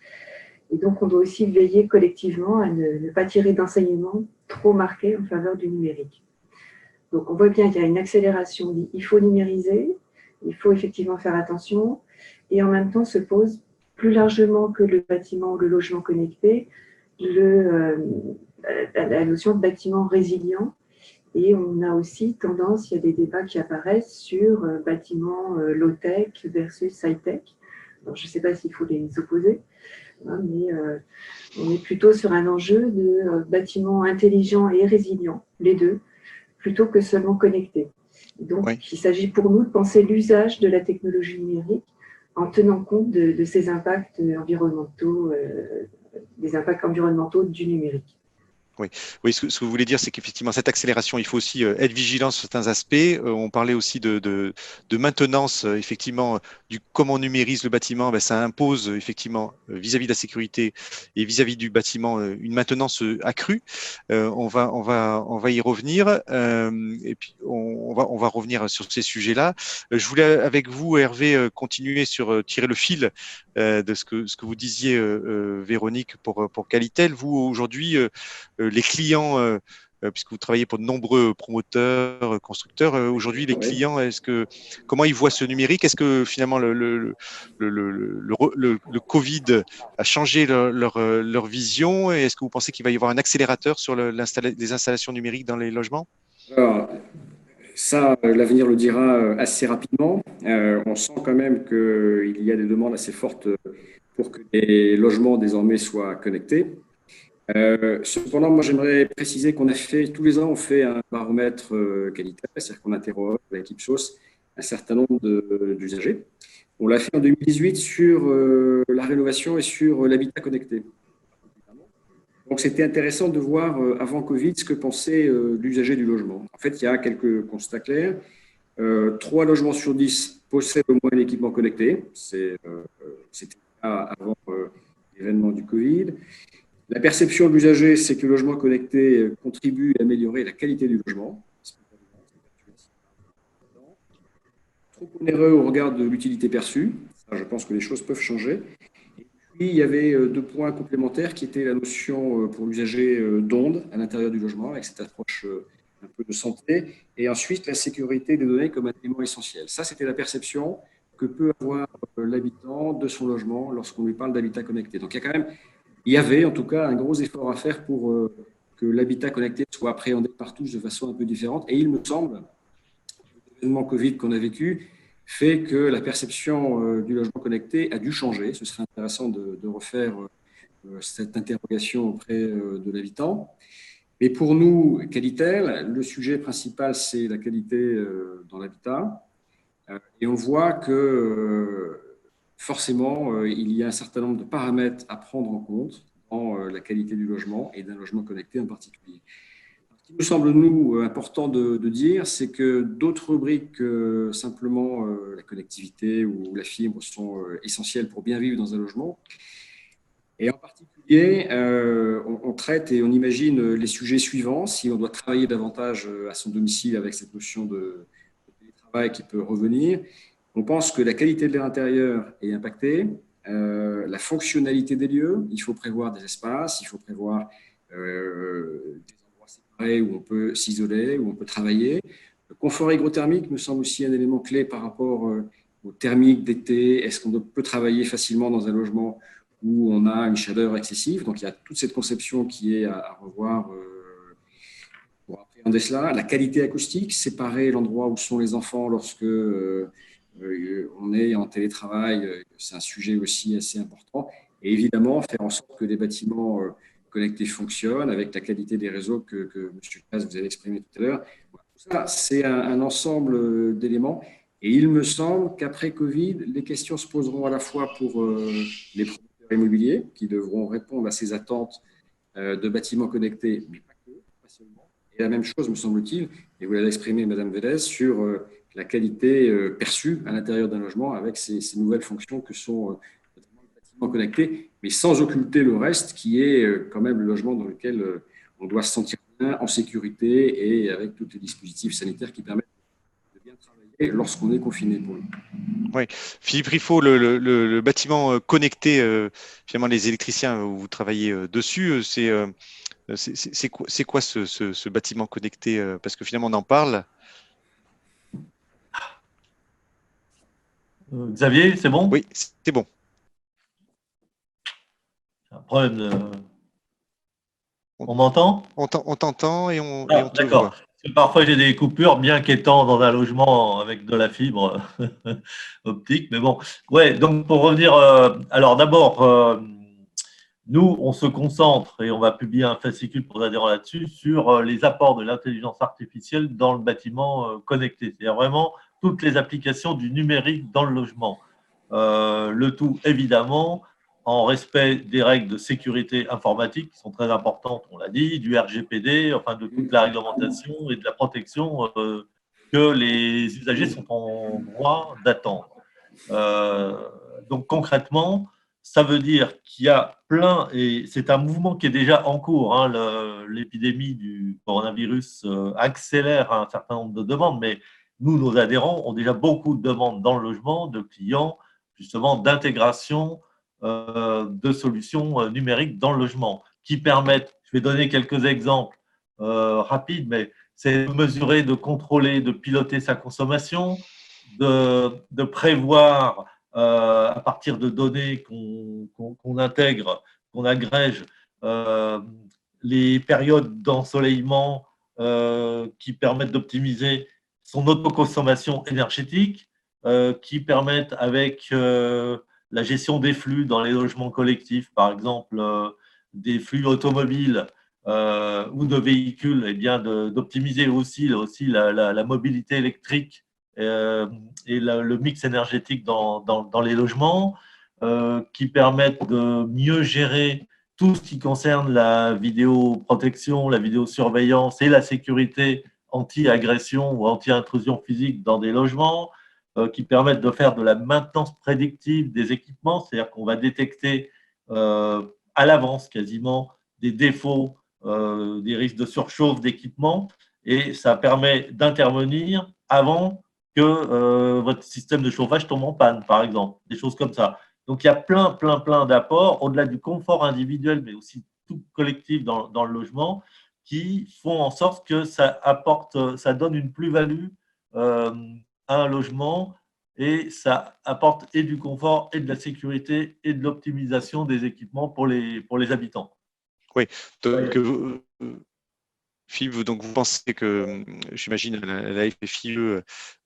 Et donc, on doit aussi veiller collectivement à ne pas tirer d'enseignements trop marqués en faveur du numérique. Donc, on voit bien qu'il y a une accélération. Il faut numériser, il faut effectivement faire attention, et en même temps se pose plus largement que le bâtiment ou le logement connecté, la notion de bâtiment résilient. Et on a aussi tendance, il y a des débats qui apparaissent sur bâtiments low-tech versus high-tech. Alors, je ne sais pas s'il faut les opposer, hein, mais on est plutôt sur un enjeu de bâtiments intelligents et résilients, les deux, plutôt que seulement connectés. Donc, oui. Il s'agit pour nous de penser l'usage de la technologie numérique en tenant compte de ces impacts environnementaux, des impacts environnementaux du numérique. Oui, ce que vous voulez dire, c'est qu'effectivement, cette accélération, il faut aussi être vigilant sur certains aspects. On parlait aussi de maintenance, effectivement, du comment on numérise le bâtiment. Ben, ça impose, effectivement, vis-à-vis de la sécurité et vis-à-vis du bâtiment, une maintenance accrue. On va y revenir. Et puis, on va revenir sur ces sujets-là. Je voulais, avec vous, Hervé, continuer sur tirer le fil de ce que vous disiez, Véronique, pour Qualitel. Vous, aujourd'hui, les clients, puisque vous travaillez pour de nombreux promoteurs, constructeurs, aujourd'hui, les Oui. clients, comment ils voient ce numérique? Est-ce que finalement le Covid a changé leur vision? Et est-ce que vous pensez qu'il va y avoir un accélérateur sur les installations numériques dans les logements? Alors, ça, l'avenir le dira assez rapidement. On sent quand même qu'il y a des demandes assez fortes pour que les logements désormais soient connectés. Cependant, moi, j'aimerais préciser qu'on a fait, tous les ans, on fait un baromètre qualité, c'est-à-dire qu'on interroge avec Ipsos un certain nombre d'usagers. On l'a fait en 2018 sur la rénovation et sur l'habitat connecté. Donc, c'était intéressant de voir avant Covid ce que pensait l'usager du logement. En fait, il y a quelques constats clairs. 3 logements sur 10 possèdent au moins un équipement connecté. C'était le cas avant l'événement du Covid. La perception de l'usager, c'est que le logement connecté contribue à améliorer la qualité du logement. Trop onéreux au regard de l'utilité perçue. Ça, je pense que les choses peuvent changer. Et puis, il y avait 2 points complémentaires qui étaient la notion pour l'usager d'onde à l'intérieur du logement, avec cette approche un peu de santé, et ensuite la sécurité des données comme un élément essentiel. Ça, c'était la perception que peut avoir l'habitant de son logement lorsqu'on lui parle d'habitat connecté. Donc, il y avait en tout cas un gros effort à faire pour que l'habitat connecté soit appréhendé par tous de façon un peu différente. Et il me semble que l'événement Covid qu'on a vécu fait que la perception du logement connecté a dû changer. Ce serait intéressant de refaire cette interrogation auprès de l'habitant. Mais pour nous, Qualitel, le sujet principal, c'est la qualité dans l'habitat. Et on voit que forcément, il y a un certain nombre de paramètres à prendre en compte dans la qualité du logement et d'un logement connecté en particulier. Ce qui nous semble, nous, important de dire, c'est que d'autres rubriques que simplement la connectivité ou la fibre sont essentielles pour bien vivre dans un logement. Et en particulier, on traite et on imagine les sujets suivants. Si on doit travailler davantage à son domicile avec cette notion de télétravail qui peut revenir, on pense que la qualité de l'air intérieur est impactée, la fonctionnalité des lieux, il faut prévoir des espaces, il faut prévoir des endroits séparés où on peut s'isoler, où on peut travailler. Le confort hygrothermique me semble aussi un élément clé par rapport aux thermiques d'été. Est-ce qu'on peut travailler facilement dans un logement où on a une chaleur excessive? Donc, il y a toute cette conception qui est à revoir pour appréhender cela. La qualité acoustique, séparer l'endroit où sont les enfants lorsque on est en télétravail, c'est un sujet aussi assez important. Et évidemment, faire en sorte que les bâtiments connectés fonctionnent avec la qualité des réseaux que M. Casse vous avez exprimé tout à l'heure. Tout ça, c'est un ensemble d'éléments. Et il me semble qu'après Covid, les questions se poseront à la fois pour les promoteurs immobiliers qui devront répondre à ces attentes de bâtiments connectés, mais pas que, pas seulement. Et la même chose, me semble-t-il, et vous l'avez exprimé, Mme Vélez, sur la qualité perçue à l'intérieur d'un logement avec ces nouvelles fonctions que sont notamment les bâtiments connectés, mais sans occulter le reste qui est quand même le logement dans lequel on doit se sentir bien, en sécurité et avec tous les dispositifs sanitaires qui permettent de bien travailler lorsqu'on est confiné pour nous. Oui, Philippe Riffaut, le bâtiment connecté, finalement les électriciens, vous travaillez dessus, c'est quoi ce bâtiment connecté? Parce que finalement on en parle. Xavier, c'est bon? Oui, c'est bon. Un problème de... On m'entend? On t'entend et on te d'accord. voit. Parce que parfois, j'ai des coupures, bien qu'étant dans un logement avec de la fibre optique. Mais bon, ouais, donc pour revenir, alors d'abord, nous, on se concentre et on va publier un fascicule pour adhérents là-dessus sur les apports de l'intelligence artificielle dans le bâtiment connecté. C'est-à-dire vraiment toutes les applications du numérique dans le logement. Le tout, évidemment, en respect des règles de sécurité informatique qui sont très importantes, on l'a dit, du RGPD, enfin de toute la réglementation et de la protection que les usagers sont en droit d'attendre. Donc concrètement, ça veut dire qu'il y a plein, et c'est un mouvement qui est déjà en cours, hein, l'épidémie du coronavirus accélère un certain nombre de demandes, mais nous, nos adhérents, ont déjà beaucoup de demandes dans le logement, de clients, justement, d'intégration de solutions numériques dans le logement, qui permettent, je vais donner quelques exemples rapides, mais c'est de mesurer, de contrôler, de piloter sa consommation, de prévoir à partir de données qu'on intègre, qu'on agrège, les périodes d'ensoleillement qui permettent d'optimiser son autoconsommation énergétique, qui permettent avec la gestion des flux dans les logements collectifs, par exemple des flux automobiles ou de véhicules, eh bien d'optimiser aussi la mobilité électrique et le mix énergétique dans les logements, qui permettent de mieux gérer tout ce qui concerne la vidéoprotection, la vidéosurveillance et la sécurité anti-agression ou anti-intrusion physique dans des logements, qui permettent de faire de la maintenance prédictive des équipements, c'est-à-dire qu'on va détecter à l'avance quasiment des défauts, des risques de surchauffe d'équipements, et ça permet d'intervenir avant que votre système de chauffage tombe en panne, par exemple, des choses comme ça. Donc, il y a plein d'apports, au-delà du confort individuel, mais aussi tout collectif dans le logement, qui font en sorte que ça apporte, ça donne une plus-value à un logement, et ça apporte et du confort, et de la sécurité, et de l'optimisation des équipements pour les habitants. Oui, donc, Philippe, donc vous pensez que, j'imagine, la FFIE,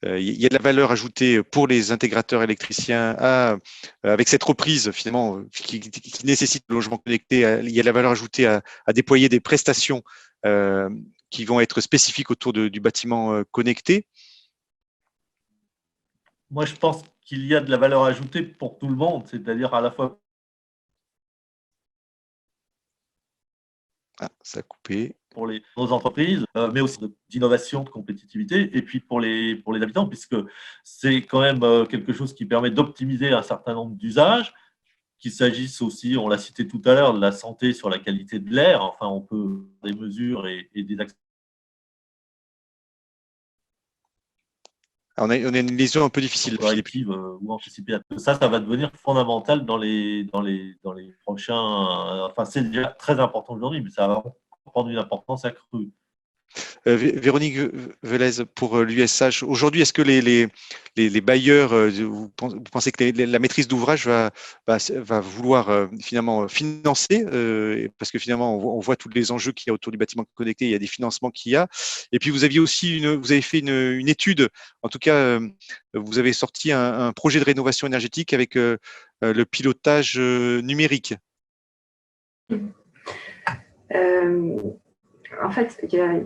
il y a de la valeur ajoutée pour les intégrateurs électriciens avec cette reprise finalement qui nécessite le logement connecté. Il y a de la valeur ajoutée à déployer des prestations qui vont être spécifiques autour du bâtiment connecté. Moi, je pense qu'il y a de la valeur ajoutée pour tout le monde, c'est-à-dire à la fois… Ah, ça a coupé. Pour nos entreprises, mais aussi d'innovation, de compétitivité, et puis pour les habitants, puisque c'est quand même quelque chose qui permet d'optimiser un certain nombre d'usages, qu'il s'agisse aussi, on l'a cité tout à l'heure, de la santé sur la qualité de l'air. Enfin, on peut des mesures et des actions. On a une liaison un peu difficile, Philippe. Ou anticiper. Ça va devenir fondamental dans les prochains… Enfin, c'est déjà très important aujourd'hui, mais ça va prendre une importance accrue. Véronique Velez, pour l'USH, aujourd'hui, est-ce que les bailleurs, vous pensez que la maîtrise d'ouvrage va vouloir finalement financer, parce que finalement, on voit tous les enjeux qu'il y a autour du bâtiment connecté, il y a des financements qu'il y a. Et puis, vous avez fait une étude, en tout cas, vous avez sorti un projet de rénovation énergétique avec le pilotage numérique. En fait, il y a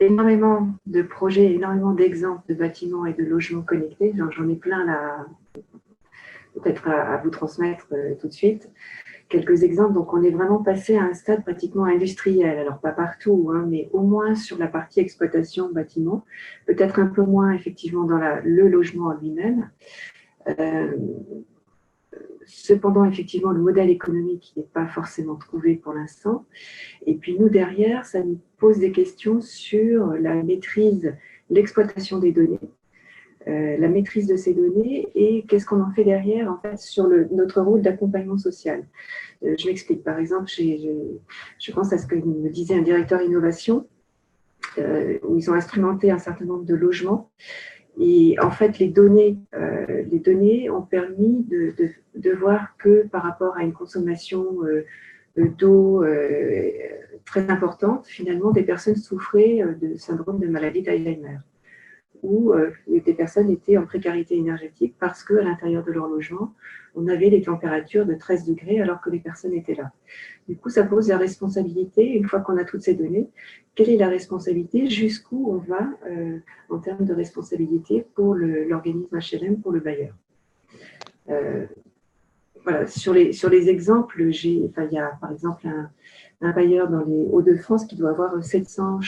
énormément de projets, énormément d'exemples de bâtiments et de logements connectés. J'en ai plein là, peut-être à vous transmettre tout de suite. Quelques exemples. Donc, on est vraiment passé à un stade pratiquement industriel. Alors, pas partout, hein, mais au moins sur la partie exploitation bâtiment. Peut-être un peu moins, effectivement, dans le logement en lui-même. Cependant, effectivement, le modèle économique n'est pas forcément trouvé pour l'instant. Et puis nous, derrière, ça nous pose des questions sur la maîtrise, l'exploitation des données, la maîtrise de ces données et qu'est-ce qu'on en fait derrière, en fait, sur notre rôle d'accompagnement social. Je m'explique. Par exemple, je pense à ce que me disait un directeur innovation, où ils ont instrumenté un certain nombre de logements. Et en fait, les données ont permis de voir que par rapport à une consommation d'eau très importante, finalement, des personnes souffraient de syndrome de maladie d'Alzheimer, où des personnes étaient en précarité énergétique parce qu'à l'intérieur de leur logement, on avait des températures de 13 degrés alors que les personnes étaient là. Du coup, ça pose la responsabilité, une fois qu'on a toutes ces données, quelle est la responsabilité, jusqu'où on va en termes de responsabilité pour l'organisme HLM, pour le bailleur. voilà, sur les exemples, il y a par exemple un bailleur dans les Hauts-de-France qui doit avoir 700,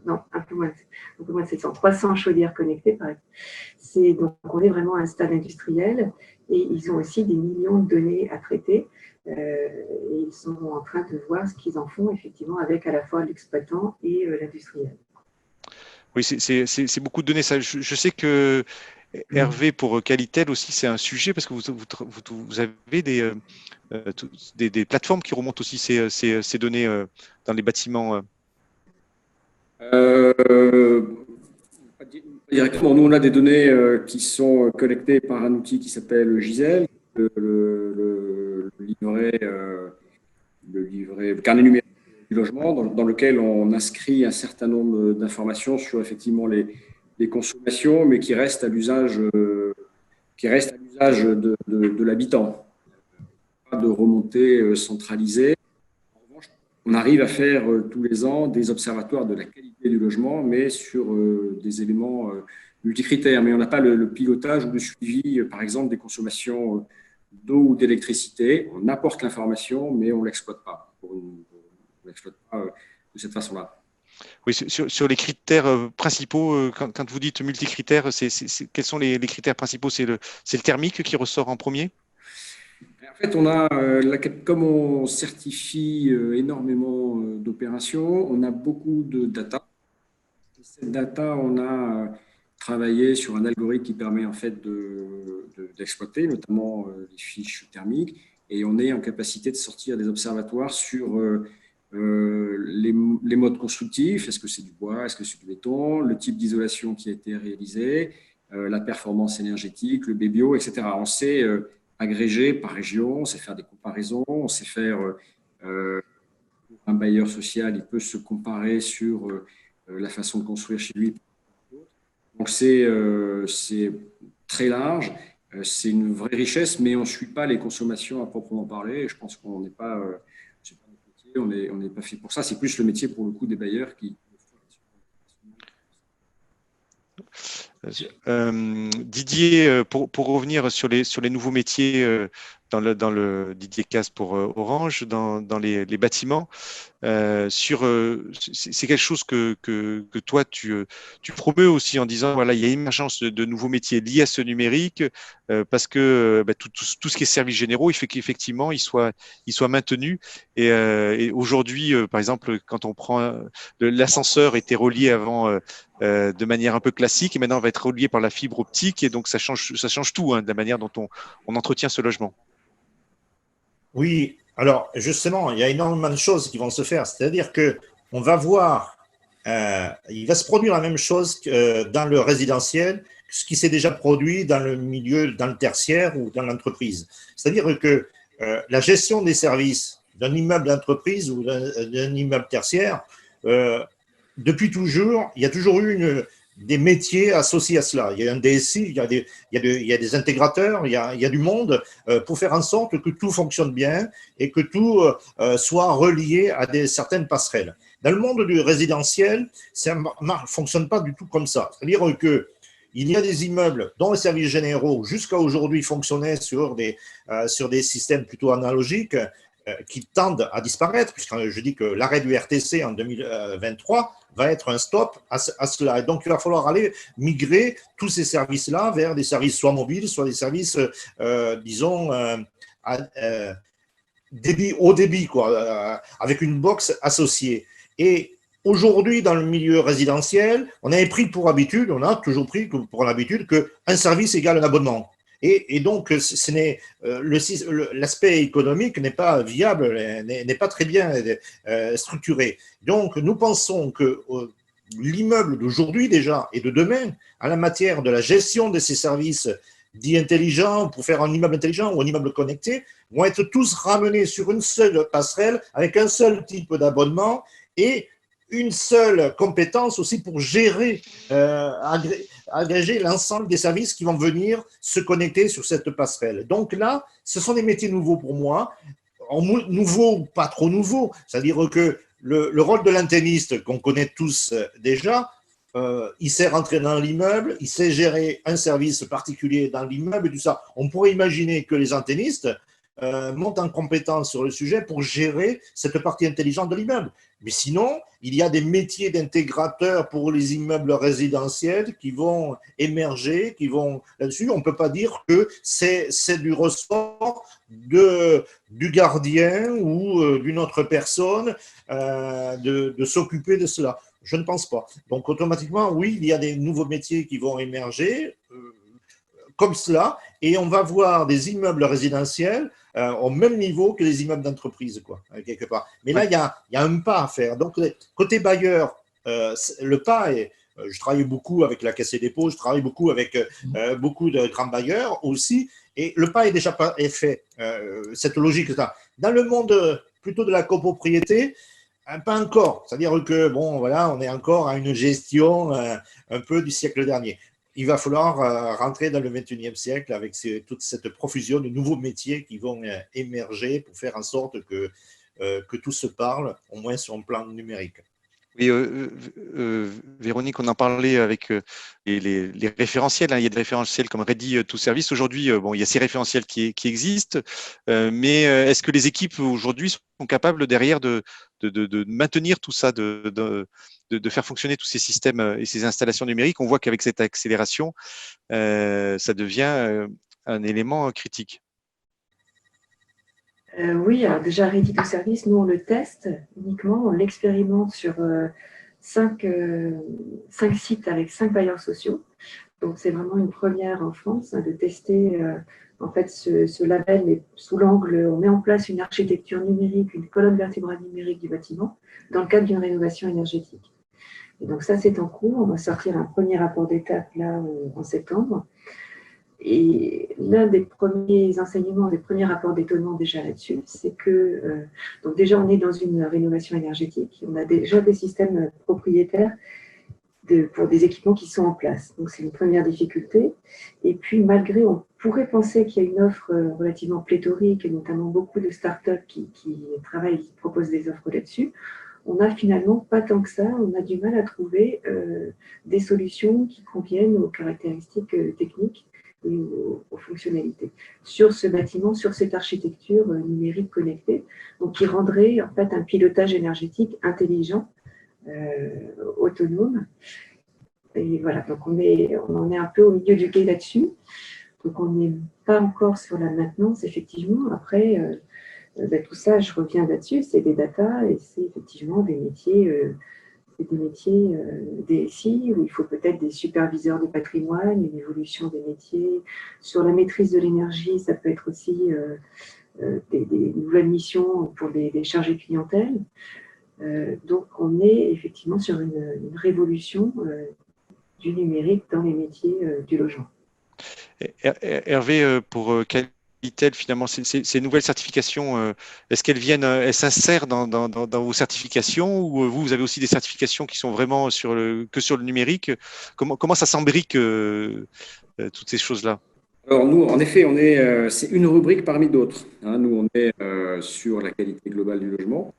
non, un peu moins de 700, 300 chaudières connectées, par exemple. Donc, on est vraiment à un stade industriel et ils ont aussi des millions de données à traiter. Et ils sont en train de voir ce qu'ils en font effectivement avec à la fois l'exploitant et l'industriel. Oui, c'est beaucoup de données. Ça. Je sais que Hervé, pour Qualitel aussi, c'est un sujet parce que vous avez des plateformes qui remontent aussi ces données dans les bâtiments. Pas directement. Nous, on a des données qui sont collectées par un outil qui s'appelle Giselle, le livret, le carnet numérique du logement, dans lequel on inscrit un certain nombre d'informations sur effectivement les consommations, mais qui restent à l'usage de l'habitant. Pas de remontée centralisée. En revanche, on arrive à faire tous les ans des observatoires de la qualité du logement, mais sur des éléments multicritères. Mais on n'a pas le pilotage ou le suivi, par exemple, des consommations d'eau ou d'électricité. On apporte l'information, mais on ne l'exploite pas. On ne l'exploite pas de cette façon-là. Oui, sur les critères principaux, quand vous dites multicritères, quels sont les critères principaux? C'est le thermique qui ressort en premier? En fait, comme on certifie énormément d'opérations, on a beaucoup de data. Cette data, on a travaillé sur un algorithme qui permet en fait d'exploiter, notamment les fiches thermiques, et on est en capacité de sortir des observatoires sur les modes constructifs. Est-ce que c'est du bois, est-ce que c'est du béton, le type d'isolation qui a été réalisé, la performance énergétique, le BBO, etc. On sait agrégé par région, on sait faire des comparaisons, on sait faire, un bailleur social, il peut se comparer sur la façon de construire chez lui. Donc c'est très large, c'est une vraie richesse, mais on ne suit pas les consommations à proprement parler. Je pense qu'on n'est pas, c'est pas notre métier, on n'est pas fait pour ça. C'est plus le métier pour le coup des bailleurs qui. Didier, pour revenir sur les nouveaux métiers dans le Didier Casse pour Orange, dans les bâtiments, c'est quelque chose que toi tu promeus aussi en disant voilà, il y a émergence de nouveaux métiers liés à ce numérique parce que tout ce qui est services généraux, il fait qu'effectivement il soit maintenu et aujourd'hui par exemple quand on prend l'ascenseur était relié avant de manière un peu classique et maintenant va être relié par la fibre optique et donc ça change tout de la manière dont on entretient ce logement. Oui, alors justement, il y a énormément de choses qui vont se faire. C'est-à-dire qu'on va voir, il va se produire la même chose que dans le résidentiel, ce qui s'est déjà produit dans le milieu, dans le tertiaire ou dans l'entreprise. C'est-à-dire que la gestion des services d'un immeuble d'entreprise ou d'un immeuble tertiaire, depuis toujours, il y a toujours eu des métiers associés à cela. Il y a un DSI, il y a des intégrateurs, il y a du monde pour faire en sorte que tout fonctionne bien et que tout soit relié à certaines passerelles. Dans le monde du résidentiel, ça ne fonctionne pas du tout comme ça. C'est-à-dire que il y a des immeubles dont les services généraux, jusqu'à aujourd'hui, fonctionnaient sur des systèmes plutôt analogiques qui tendent à disparaître, puisque je dis que l'arrêt du RTC en 2023 va être un stop à cela. Et donc, il va falloir aller migrer tous ces services-là vers des services soit mobiles, soit des services, disons, haut débit, quoi, avec une box associée. Et aujourd'hui, dans le milieu résidentiel, on a toujours pris pour l'habitude qu'un service égale un abonnement. Et donc, l'aspect économique n'est pas viable, n'est pas très bien structuré. Donc, nous pensons que l'immeuble d'aujourd'hui déjà et de demain, en la matière de la gestion de ces services dits intelligents, pour faire un immeuble intelligent ou un immeuble connecté, vont être tous ramenés sur une seule passerelle avec un seul type d'abonnement et une seule compétence aussi pour gérer, agréger l'ensemble des services qui vont venir se connecter sur cette passerelle. Donc là, ce sont des métiers nouveaux pour moi, nouveaux, pas trop nouveaux, c'est-à-dire que le rôle de l'antenniste qu'on connaît tous déjà, il sait rentrer dans l'immeuble, il sait gérer un service particulier dans l'immeuble et tout ça. On pourrait imaginer que les antennistes monte en compétence sur le sujet pour gérer cette partie intelligente de l'immeuble. Mais sinon, il y a des métiers d'intégrateurs pour les immeubles résidentiels qui vont émerger, qui vont là-dessus. On ne peut pas dire que c'est du ressort du gardien ou d'une autre personne de s'occuper de cela. Je ne pense pas. Donc, automatiquement, oui, il y a des nouveaux métiers qui vont émerger comme cela, et on va voir des immeubles résidentiels au même niveau que les immeubles d'entreprise, quoi, quelque part. Mais là, il y a un pas à faire. Donc, côté bailleur, le pas est. Je travaille beaucoup avec la Caisse des dépôts, je travaille beaucoup avec beaucoup de grands bailleurs aussi, et le pas est déjà fait, cette logique-là. Dans le monde plutôt de la copropriété, pas encore. C'est-à-dire que, bon, voilà, on est encore à une gestion un peu du siècle dernier. Il va falloir rentrer dans le 21e siècle avec toute cette profusion de nouveaux métiers qui vont émerger pour faire en sorte que tout se parle, au moins sur un plan numérique. Oui, Véronique, on en parlait avec les référentiels. Hein. Il y a des référentiels comme Ready to Service. Aujourd'hui, bon, il y a ces référentiels qui existent, mais est-ce que les équipes aujourd'hui sont capables derrière de maintenir tout ça, de faire fonctionner tous ces systèmes et ces installations numériques? On voit qu'avec cette accélération, ça devient un élément critique. Oui, alors déjà, Ready to Service, nous, on le teste uniquement, on l'expérimente sur 5 sites avec 5 bailleurs sociaux. Donc, c'est vraiment une première en France de tester en fait ce label, mais sous l'angle, on met en place une architecture numérique, une colonne vertébrale numérique du bâtiment dans le cadre d'une rénovation énergétique. Et donc, ça, c'est en cours. On va sortir un premier rapport d'étape là en septembre. Et l'un des premiers enseignements, des premiers rapports d'étonnement déjà là-dessus, c'est que donc déjà on est dans une rénovation énergétique, on a déjà des systèmes propriétaires pour des équipements qui sont en place. Donc c'est une première difficulté. Et puis malgré, on pourrait penser qu'il y a une offre relativement pléthorique, et notamment beaucoup de startups qui travaillent, qui proposent des offres là-dessus, on n'a finalement pas tant que ça, on a du mal à trouver des solutions qui conviennent aux caractéristiques techniques et aux fonctionnalités sur ce bâtiment, sur cette architecture numérique connectée, donc qui rendrait en fait un pilotage énergétique intelligent, autonome. Et voilà, donc on en est un peu au milieu du gué là-dessus. Donc on n'est pas encore sur la maintenance, effectivement. Après, tout ça, je reviens là-dessus, c'est des data et c'est effectivement des métiers. C'est des métiers DSI où il faut peut-être des superviseurs de patrimoine, une évolution des métiers. Sur la maîtrise de l'énergie, ça peut être aussi des nouvelles missions pour des chargés de clientèle. Donc, on est effectivement sur une révolution du numérique dans les métiers du logement. Hervé, pour Qualitel, finalement, ces nouvelles certifications, est-ce qu'elles elles s'insèrent dans vos certifications ou vous avez aussi des certifications qui sont vraiment que sur le numérique? Comment ça s'embrique toutes ces choses-là? Alors nous, en effet, c'est une rubrique parmi d'autres. Hein. Nous, on est sur la qualité globale du logement.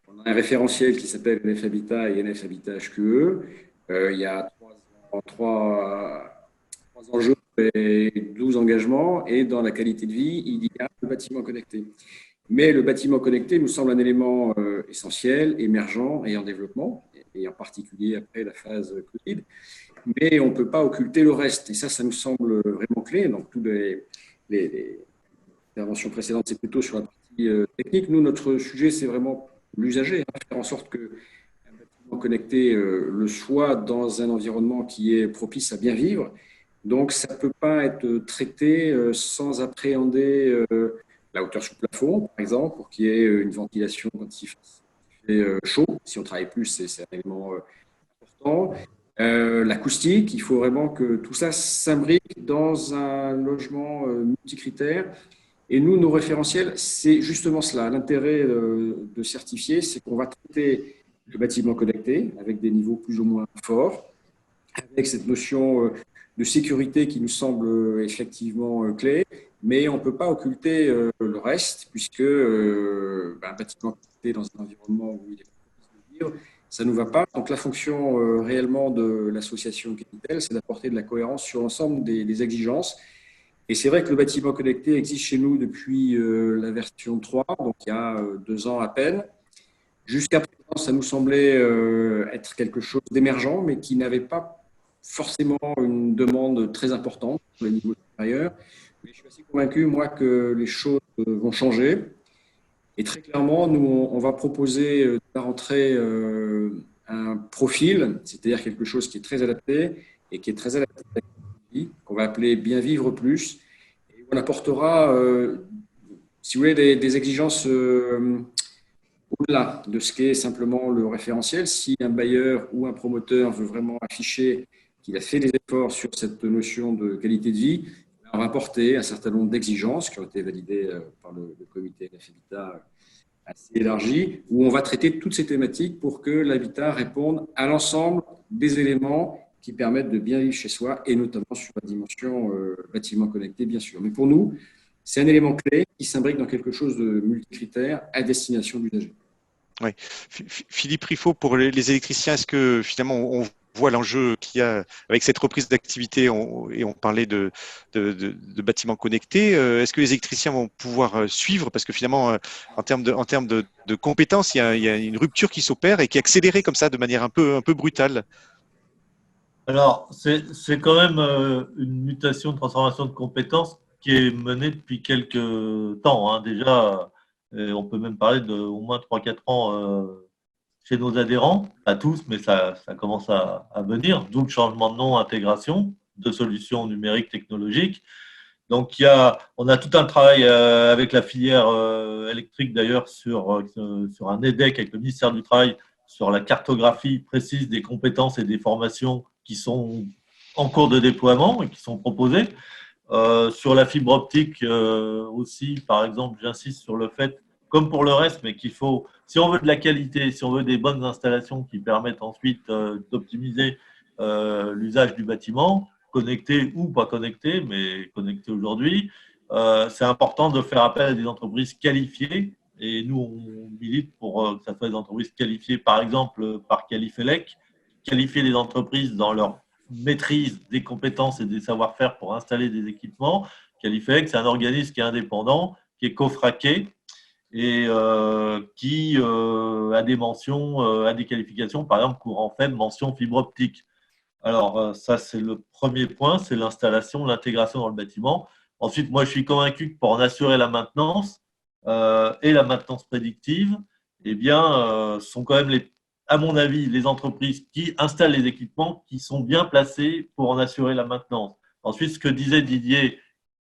On a un référentiel qui s'appelle NF Habitat et NF Habitat HQE. Il y a trois enjeux et 12 engagements. Et dans la qualité de vie, il y a le bâtiment connecté. Mais le bâtiment connecté nous semble un élément essentiel, émergent et en développement, et en particulier après la phase Covid. Mais on ne peut pas occulter le reste. Et ça nous semble vraiment clé. Donc, toutes les interventions précédentes, c'est plutôt sur la partie technique. Nous, notre sujet, c'est vraiment l'usager, hein, faire en sorte qu'un bâtiment connecté le soit dans un environnement qui est propice à bien vivre. Donc, ça ne peut pas être traité sans appréhender la hauteur sous plafond, par exemple, pour qu'il y ait une ventilation quand il fait chaud. Si on travaille plus, c'est un élément important. L'acoustique, il faut vraiment que tout ça s'imbrique dans un logement multicritère. Et nous, nos référentiels, c'est justement cela. L'intérêt de certifier, c'est qu'on va traiter le bâtiment connecté avec des niveaux plus ou moins forts, avec cette notion de sécurité qui nous semble effectivement clé, mais on ne peut pas occulter le reste, puisque un bâtiment connecté dans un environnement où il est possible de vivre, ça ne nous va pas. Donc la fonction réellement de l'association Qualitel, c'est d'apporter de la cohérence sur l'ensemble des exigences Et c'est vrai que le bâtiment connecté existe chez nous depuis la version 3, donc il y a 2 ans à peine. Jusqu'à présent, ça nous semblait être quelque chose d'émergent, mais qui n'avait pas forcément une demande très importante sur les niveaux supérieurs. Mais je suis assez convaincu, moi, que les choses vont changer. Et très clairement, nous, on va proposer à la rentrée un profil, c'est-à-dire quelque chose qui est très adapté et qui est très adapté à la vie, qu'on va appeler Bien vivre plus. Et on apportera, si vous voulez, des exigences au-delà de ce qu'est simplement le référentiel. Si un bailleur ou un promoteur veut vraiment afficher qu'il a fait des efforts sur cette notion de qualité de vie, on va apporter un certain nombre d'exigences qui ont été validées par le comité de l'Habitat assez élargi, où on va traiter toutes ces thématiques pour que l'habitat réponde à l'ensemble des éléments qui permettent de bien vivre chez soi, et notamment sur la dimension bâtiment connecté, bien sûr. Mais pour nous, c'est un élément clé qui s'imbrique dans quelque chose de multicritère à destination de l'usager. Oui. Philippe Riffaut, pour les électriciens, est-ce que finalement on voit l'enjeu qu'il y a avec cette reprise d'activité et on parlait de bâtiments connectés, est-ce que les électriciens vont pouvoir suivre? Parce que finalement, en termes de compétences, il y a une rupture qui s'opère et qui est accélérée comme ça de manière un peu brutale. Alors, c'est quand même une mutation, une transformation de compétences qui est menée depuis quelques temps, hein. Déjà, on peut même parler de au moins 3-4 ans chez nos adhérents, pas tous, mais ça commence à venir, d'où le changement de nom, intégration de solutions numériques technologiques. Donc, on a tout un travail avec la filière électrique d'ailleurs sur un EDEC avec le ministère du Travail sur la cartographie précise des compétences et des formations qui sont en cours de déploiement et qui sont proposées. Sur la fibre optique aussi, par exemple, j'insiste sur le fait, comme pour le reste, mais qu'il faut, si on veut de la qualité, si on veut des bonnes installations qui permettent ensuite d'optimiser l'usage du bâtiment, connecté ou pas connecté, mais connecté aujourd'hui, c'est important de faire appel à des entreprises qualifiées. Et nous, on milite pour que ça soit des entreprises qualifiées, par exemple, par Qualifelec, qualifier les entreprises dans leur maîtrise des compétences et des savoir-faire pour installer des équipements. Qualifelec, c'est un organisme qui est indépendant, qui est cofraqué et qui a des mentions, a des qualifications, par exemple, courant faible, mention fibre optique. Alors, ça, c'est le premier point, c'est l'installation, l'intégration dans le bâtiment. Ensuite, moi, je suis convaincu que pour en assurer la maintenance et la maintenance prédictive, eh bien, sont quand même, à mon avis, les entreprises qui installent les équipements qui sont bien placées pour en assurer la maintenance. Ensuite, ce que disait Didier,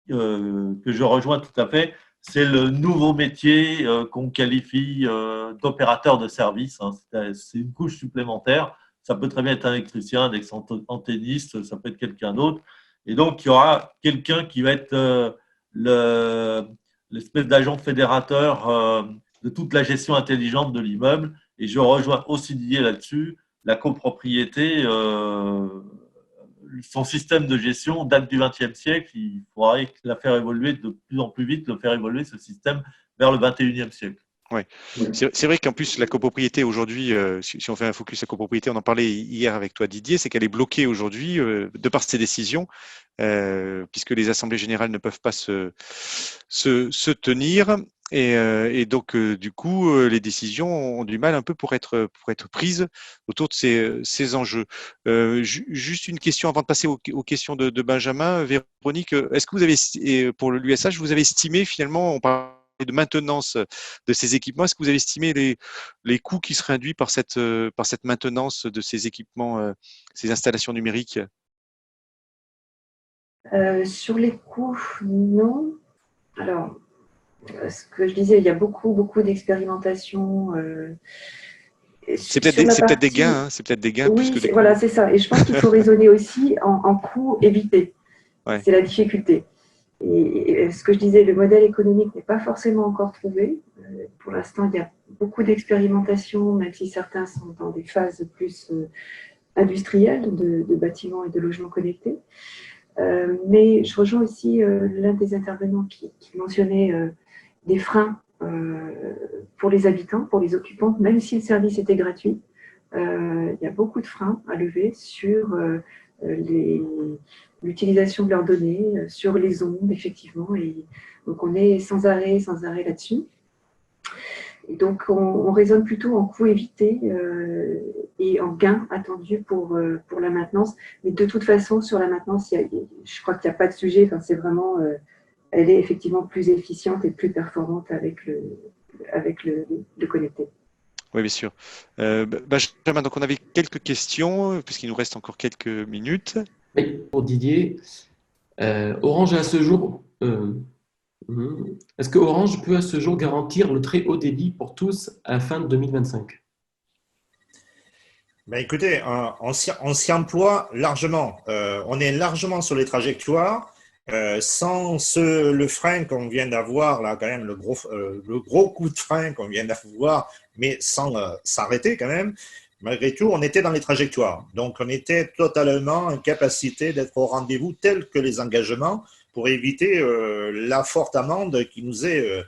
que je rejoins tout à fait, c'est le nouveau métier qu'on qualifie d'opérateur de service, hein. C'est une couche supplémentaire. Ça peut très bien être un électricien, un ex-antenniste, ça peut être quelqu'un d'autre. Et donc, il y aura quelqu'un qui va être l'espèce d'agent fédérateur de toute la gestion intelligente de l'immeuble. Et je rejoins aussi Didier là-dessus. La copropriété, son système de gestion date du XXe siècle. Il faudrait la faire évoluer de plus en plus vite, le faire évoluer ce système vers le XXIe siècle. Ouais. C'est vrai qu'en plus, la copropriété aujourd'hui, si on fait un focus à copropriété, on en parlait hier avec toi Didier, c'est qu'elle est bloquée aujourd'hui de par ses décisions, puisque les assemblées générales ne peuvent pas se tenir. Et donc, du coup, les décisions ont du mal un peu pour être prises autour de ces enjeux. Juste une question avant de passer aux questions de Benjamin. Véronique, est-ce que vous avez, pour l'USH, vous avez estimé finalement, on parle de maintenance de ces équipements, est-ce que vous avez estimé les coûts qui seraient induits par cette maintenance de ces équipements, ces installations numériques? Sur les coûts, non. Alors, ce que je disais, il y a beaucoup d'expérimentations. C'est peut-être des gains, hein, c'est peut-être des gains plus Oui, que des coûts. voilà, c'est ça. Et je pense qu'il faut raisonner aussi en coûts évités. Ouais. C'est la difficulté. Et ce que je disais, le modèle économique n'est pas forcément encore trouvé. Pour l'instant, il y a beaucoup d'expérimentations, même si certains sont dans des phases plus industrielles de bâtiments et de logements connectés. Mais je rejoins aussi l'un des intervenants qui mentionnait des freins pour les habitants, pour les occupants, même si le service était gratuit. Il y a beaucoup de freins à lever sur l'utilisation de leurs données sur les ondes, effectivement. Et donc, on est sans arrêt là-dessus. Et donc, on raisonne plutôt en coût évité et en gain attendu pour la maintenance. Mais de toute façon, sur la maintenance, je crois qu'il n'y a pas de sujet. Enfin, c'est vraiment, elle est effectivement plus efficiente et plus performante avec le connecté. Oui, bien sûr. Benjamin, donc on avait quelques questions, puisqu'il nous reste encore quelques minutes. Oui, pour Didier. Orange à ce jour, est-ce que Orange peut à ce jour garantir le très haut débit pour tous à la fin de 2025? Ben écoutez, on s'y emploie largement. On est largement sur les trajectoires. Sans le frein qu'on vient d'avoir, là, quand même, le gros coup de frein qu'on vient d'avoir, mais sans s'arrêter quand même, malgré tout, on était dans les trajectoires. Donc, on était totalement en capacité d'être au rendez-vous tel que les engagements pour éviter la forte amende qui nous est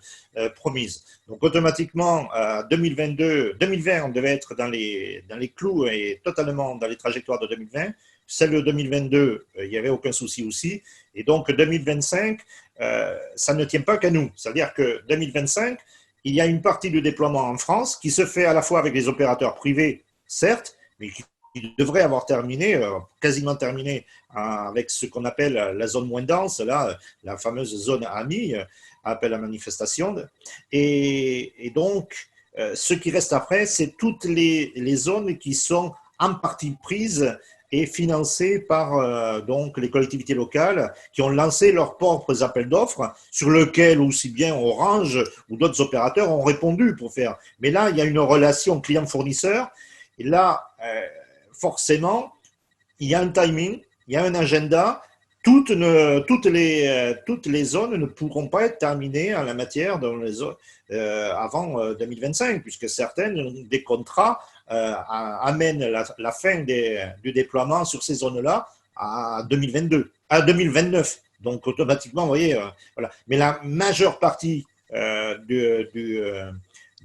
promise. Donc, automatiquement, 2020, on devait être dans les clous et totalement dans les trajectoires de 2020. Celle de 2022, il n'y avait aucun souci aussi. Et donc, 2025, ça ne tient pas qu'à nous. C'est-à-dire que 2025, il y a une partie du déploiement en France qui se fait à la fois avec les opérateurs privés, certes, mais qui devrait avoir terminé, quasiment terminé, avec ce qu'on appelle la zone moins dense, là, la fameuse zone AMI, appel à manifestation. Et donc, ce qui reste après, c'est toutes les zones qui sont en partie prises et financées par donc les collectivités locales qui ont lancé leurs propres appels d'offres sur lesquels aussi bien Orange ou d'autres opérateurs ont répondu pour faire. Mais là, il y a une relation client-fournisseur et là, forcément, il y a un timing, il y a un agenda. Toutes les zones ne pourront pas être terminées en la matière avant 2025, puisque certaines des contrats amènent la fin du déploiement sur ces zones-là à 2029. Donc, automatiquement, vous voyez, voilà. Mais la majeure partie de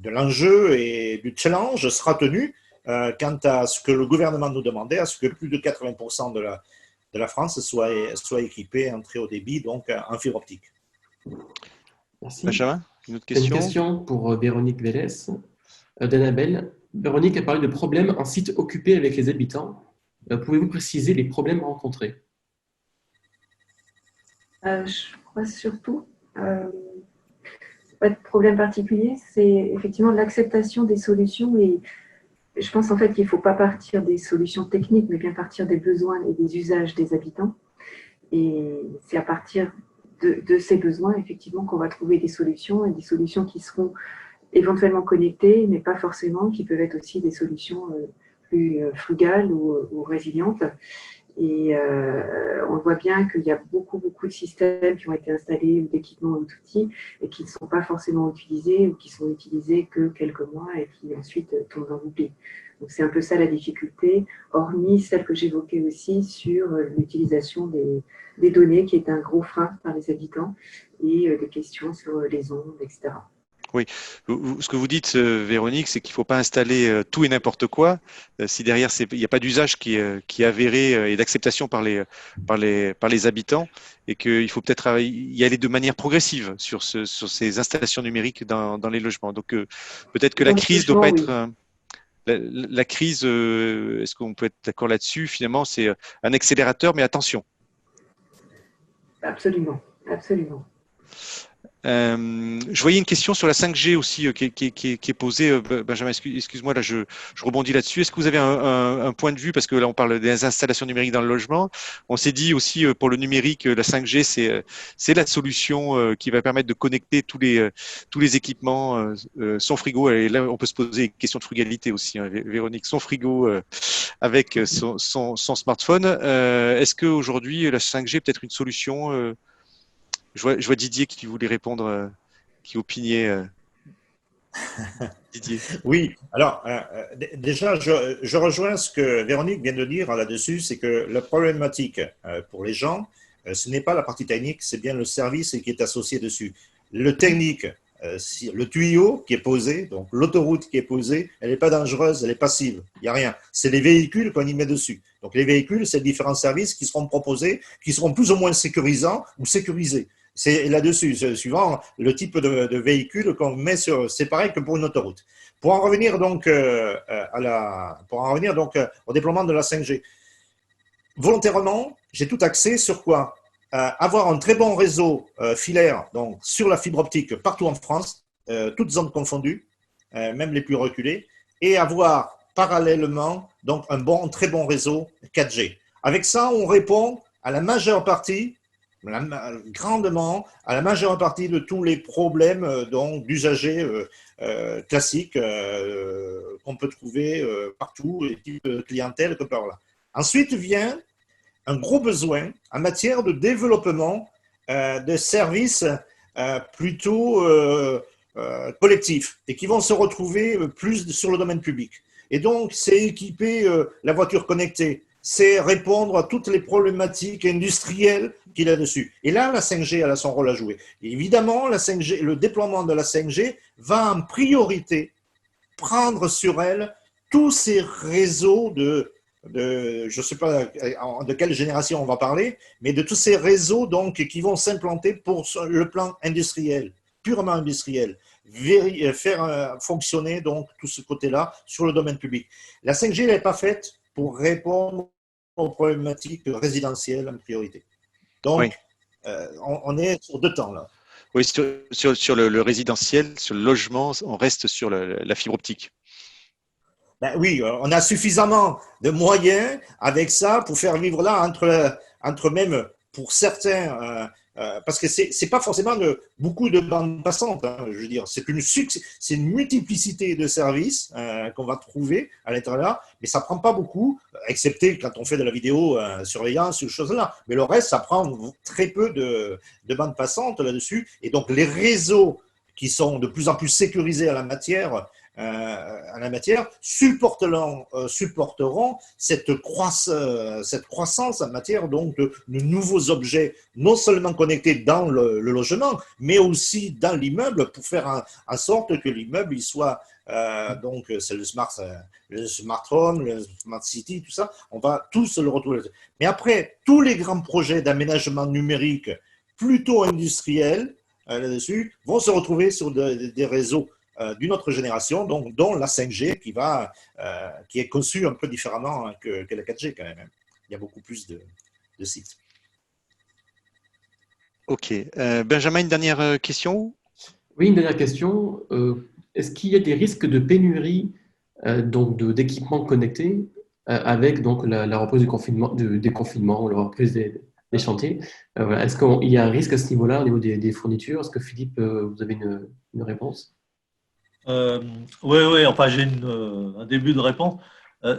l'enjeu et du challenge sera tenue quant à ce que le gouvernement nous demandait, à ce que plus de 80% de la France soit équipée en très haut débit, donc en fibre optique. Merci. Benjamin, une autre question? Une question pour Véronique Vélez d'Annabelle. Véronique a parlé de problèmes en site occupé avec les habitants. Pouvez-vous préciser les problèmes rencontrés? Je crois surtout, pas de problème particulier, c'est effectivement l'acceptation des solutions et je pense en fait qu'il ne faut pas partir des solutions techniques, mais bien partir des besoins et des usages des habitants. Et c'est à partir de ces besoins, effectivement, qu'on va trouver des solutions et des solutions qui seront éventuellement connectées, mais pas forcément, qui peuvent être aussi des solutions plus frugales ou résilientes. Et on voit bien qu'il y a beaucoup de systèmes qui ont été installés, ou d'équipements ou d'outils, et qui ne sont pas forcément utilisés, ou qui sont utilisés que quelques mois et qui ensuite tombent dans l'oubli. Donc c'est un peu ça la difficulté, hormis celle que j'évoquais aussi sur l'utilisation des données, qui est un gros frein par les habitants, et des questions sur les ondes, etc. Oui, ce que vous dites, Véronique, c'est qu'il ne faut pas installer tout et n'importe quoi. Si derrière, il n'y a pas d'usage qui est avéré et d'acceptation par les habitants, et qu'il faut peut-être y aller de manière progressive sur ces installations numériques dans les logements. Donc, peut-être que la crise ne doit pas être… La crise, est-ce qu'on peut être d'accord là-dessus? Finalement, c'est un accélérateur, mais attention. Absolument, absolument. Je voyais une question sur la 5G aussi qui est posée. Benjamin, excuse-moi, là je rebondis là-dessus. Est-ce que vous avez un point de vue, parce que là on parle des installations numériques dans le logement. On s'est dit aussi pour le numérique, la 5G c'est la solution qui va permettre de connecter tous les équipements, son frigo. Et là on peut se poser une question de frugalité aussi, hein, Véronique, son frigo avec son smartphone. Est-ce qu'aujourd'hui la 5G peut être une solution? Je vois Didier qui voulait répondre, qui opinait. Didier. Oui, alors déjà, je rejoins ce que Véronique vient de dire là-dessus, c'est que la problématique pour les gens, ce n'est pas la partie technique, c'est bien le service qui est associé dessus. Le technique, si le tuyau qui est posé, donc l'autoroute qui est posée, elle n'est pas dangereuse, elle est passive. Il n'y a rien. C'est les véhicules qu'on y met dessus. Donc les véhicules, c'est différents services qui seront proposés, qui seront plus ou moins sécurisants ou sécurisés. C'est là-dessus, suivant le type de véhicule qu'on met sur. C'est pareil que pour une autoroute. Pour en revenir donc au déploiement de la 5G. Volontairement, j'ai tout axé sur quoi? Avoir un très bon réseau filaire, donc sur la fibre optique partout en France, toutes zones confondues, même les plus reculées, et avoir parallèlement donc très bon réseau 4G. Avec ça, on répond à la majeure partie, grandement, à la majeure partie de tous les problèmes d'usagers classiques qu'on peut trouver partout, et type clientèle que par là. Ensuite vient un gros besoin en matière de développement de services plutôt collectifs et qui vont se retrouver plus sur le domaine public. Et donc, c'est équiper la voiture connectée, c'est répondre à toutes les problématiques industrielles qu'il y a dessus. Et là, la 5G, elle a son rôle à jouer. Et évidemment, la 5G, le déploiement de la 5G va en priorité prendre sur elle tous ces réseaux je ne sais pas de quelle génération on va parler, mais de tous ces réseaux donc, qui vont s'implanter pour le plan industriel, purement industriel, faire fonctionner donc tout ce côté-là sur le domaine public. La 5G n'est pas faite pour répondre aux problématiques résidentielles en priorité. Donc, oui. On est sur 2 temps là. Oui, sur le résidentiel, sur le logement, on reste sur la fibre optique. Ben oui, on a suffisamment de moyens avec ça pour faire vivre là entre même pour certains, parce que c'est pas forcément beaucoup de bandes passantes, hein, je veux dire, c'est une multiplicité de services qu'on va trouver à l'intérieur, mais ça prend pas beaucoup, excepté quand on fait de la vidéo surveillance ou choses là. Mais le reste, ça prend très peu de bandes passantes là-dessus, et donc les réseaux qui sont de plus en plus sécurisés à la matière supporteront cette croissance en matière donc de nouveaux objets, non seulement connectés dans le logement, mais aussi dans l'immeuble, pour faire en sorte que l'immeuble il soit donc c'est le smart home, le smart city, tout ça, on va tous le retrouver. Mais après, tous les grands projets d'aménagement numérique plutôt industriels là-dessus vont se retrouver sur des réseaux d'une autre génération, donc, dont la 5G qui est conçue un peu différemment que la 4G quand même. Il y a beaucoup plus de sites. Ok. Benjamin, une dernière question? Oui, une dernière question. Est-ce qu'il y a des risques de pénurie d'équipements connectés avec donc, la reprise du déconfinement, la reprise des chantiers? Est-ce qu'il y a un risque à ce niveau-là, au niveau des fournitures? Est-ce que Philippe, vous avez une réponse? Oui, enfin j'ai un début de réponse.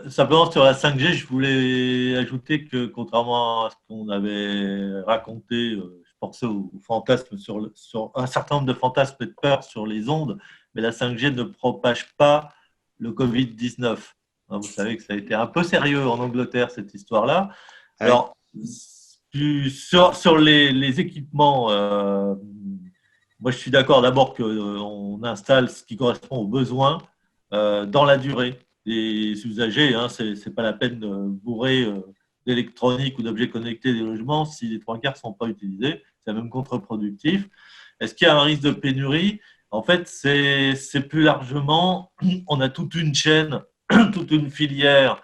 Simplement sur la 5G, je voulais ajouter que contrairement à ce qu'on avait raconté, je pensais aux fantasmes sur un certain nombre de fantasmes et de peurs sur les ondes, mais la 5G ne propage pas le Covid-19. Vous savez que ça a été un peu sérieux en Angleterre, cette histoire-là. Alors, sur les équipements, moi, je suis d'accord d'abord qu'on installe ce qui correspond aux besoins dans la durée des usagers. Hein, ce n'est pas la peine de bourrer d'électronique ou d'objets connectés des logements si les 3/4 ne sont pas utilisés. C'est même contre-productif. Est-ce qu'il y a un risque de pénurie? En fait, c'est plus largement, on a toute une chaîne, toute une filière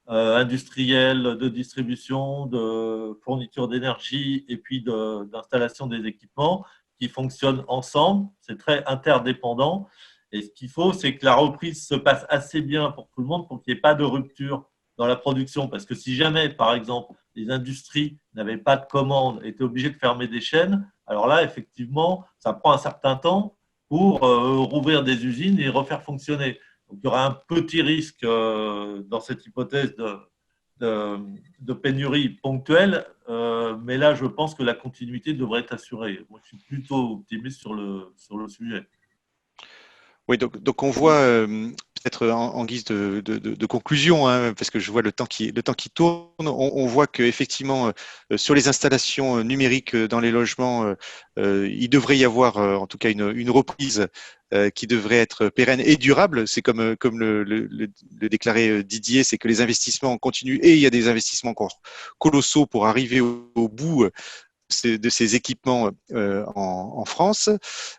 industrielle de distribution, de fourniture d'énergie et puis d'installation des équipements qui fonctionnent ensemble, c'est très interdépendant. Et ce qu'il faut, c'est que la reprise se passe assez bien pour tout le monde pour qu'il n'y ait pas de rupture dans la production. Parce que si jamais, par exemple, les industries n'avaient pas de commandes, étaient obligées de fermer des chaînes, alors là, effectivement, ça prend un certain temps pour rouvrir des usines et refaire fonctionner. Donc, il y aura un petit risque dans cette hypothèse de pénurie ponctuelle, mais là, je pense que la continuité devrait être assurée. Moi, je suis plutôt optimiste sur le sujet. Oui, donc on voit peut-être en guise de conclusion, hein, parce que je vois le temps qui tourne, on voit qu'effectivement, sur les installations numériques dans les logements, il devrait y avoir en tout cas une reprise qui devrait être pérenne et durable. C'est comme le déclarait Didier, c'est que les investissements continuent et il y a des investissements encore colossaux pour arriver au bout de ces équipements en France,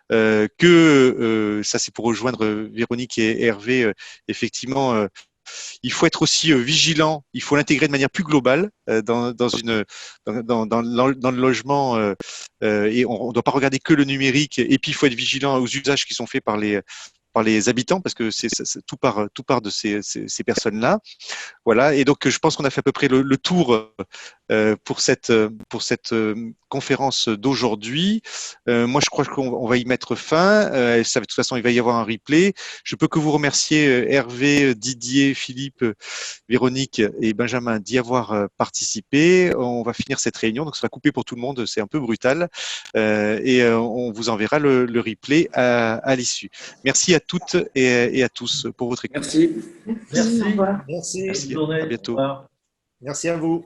ça c'est pour rejoindre Véronique et Hervé, effectivement, il faut être aussi vigilant, il faut l'intégrer de manière plus globale dans le logement et on ne doit pas regarder que le numérique et puis il faut être vigilant aux usages qui sont faits par les habitants parce que tout part de ces personnes-là. Voilà, et donc je pense qu'on a fait à peu près le tour pour cette conférence d'aujourd'hui. Moi, je crois qu'on va y mettre fin. De toute façon, il va y avoir un replay. Je peux que vous remercier, Hervé, Didier, Philippe, Véronique et Benjamin d'y avoir participé. On va finir cette réunion, donc ça va couper pour tout le monde, c'est un peu brutal. Et on vous enverra le replay à l'issue. Merci à toutes et à tous pour votre écoute. Merci. Merci, au revoir. Merci. Merci, Bonne journée. à bientôt. Au revoir. Merci à vous.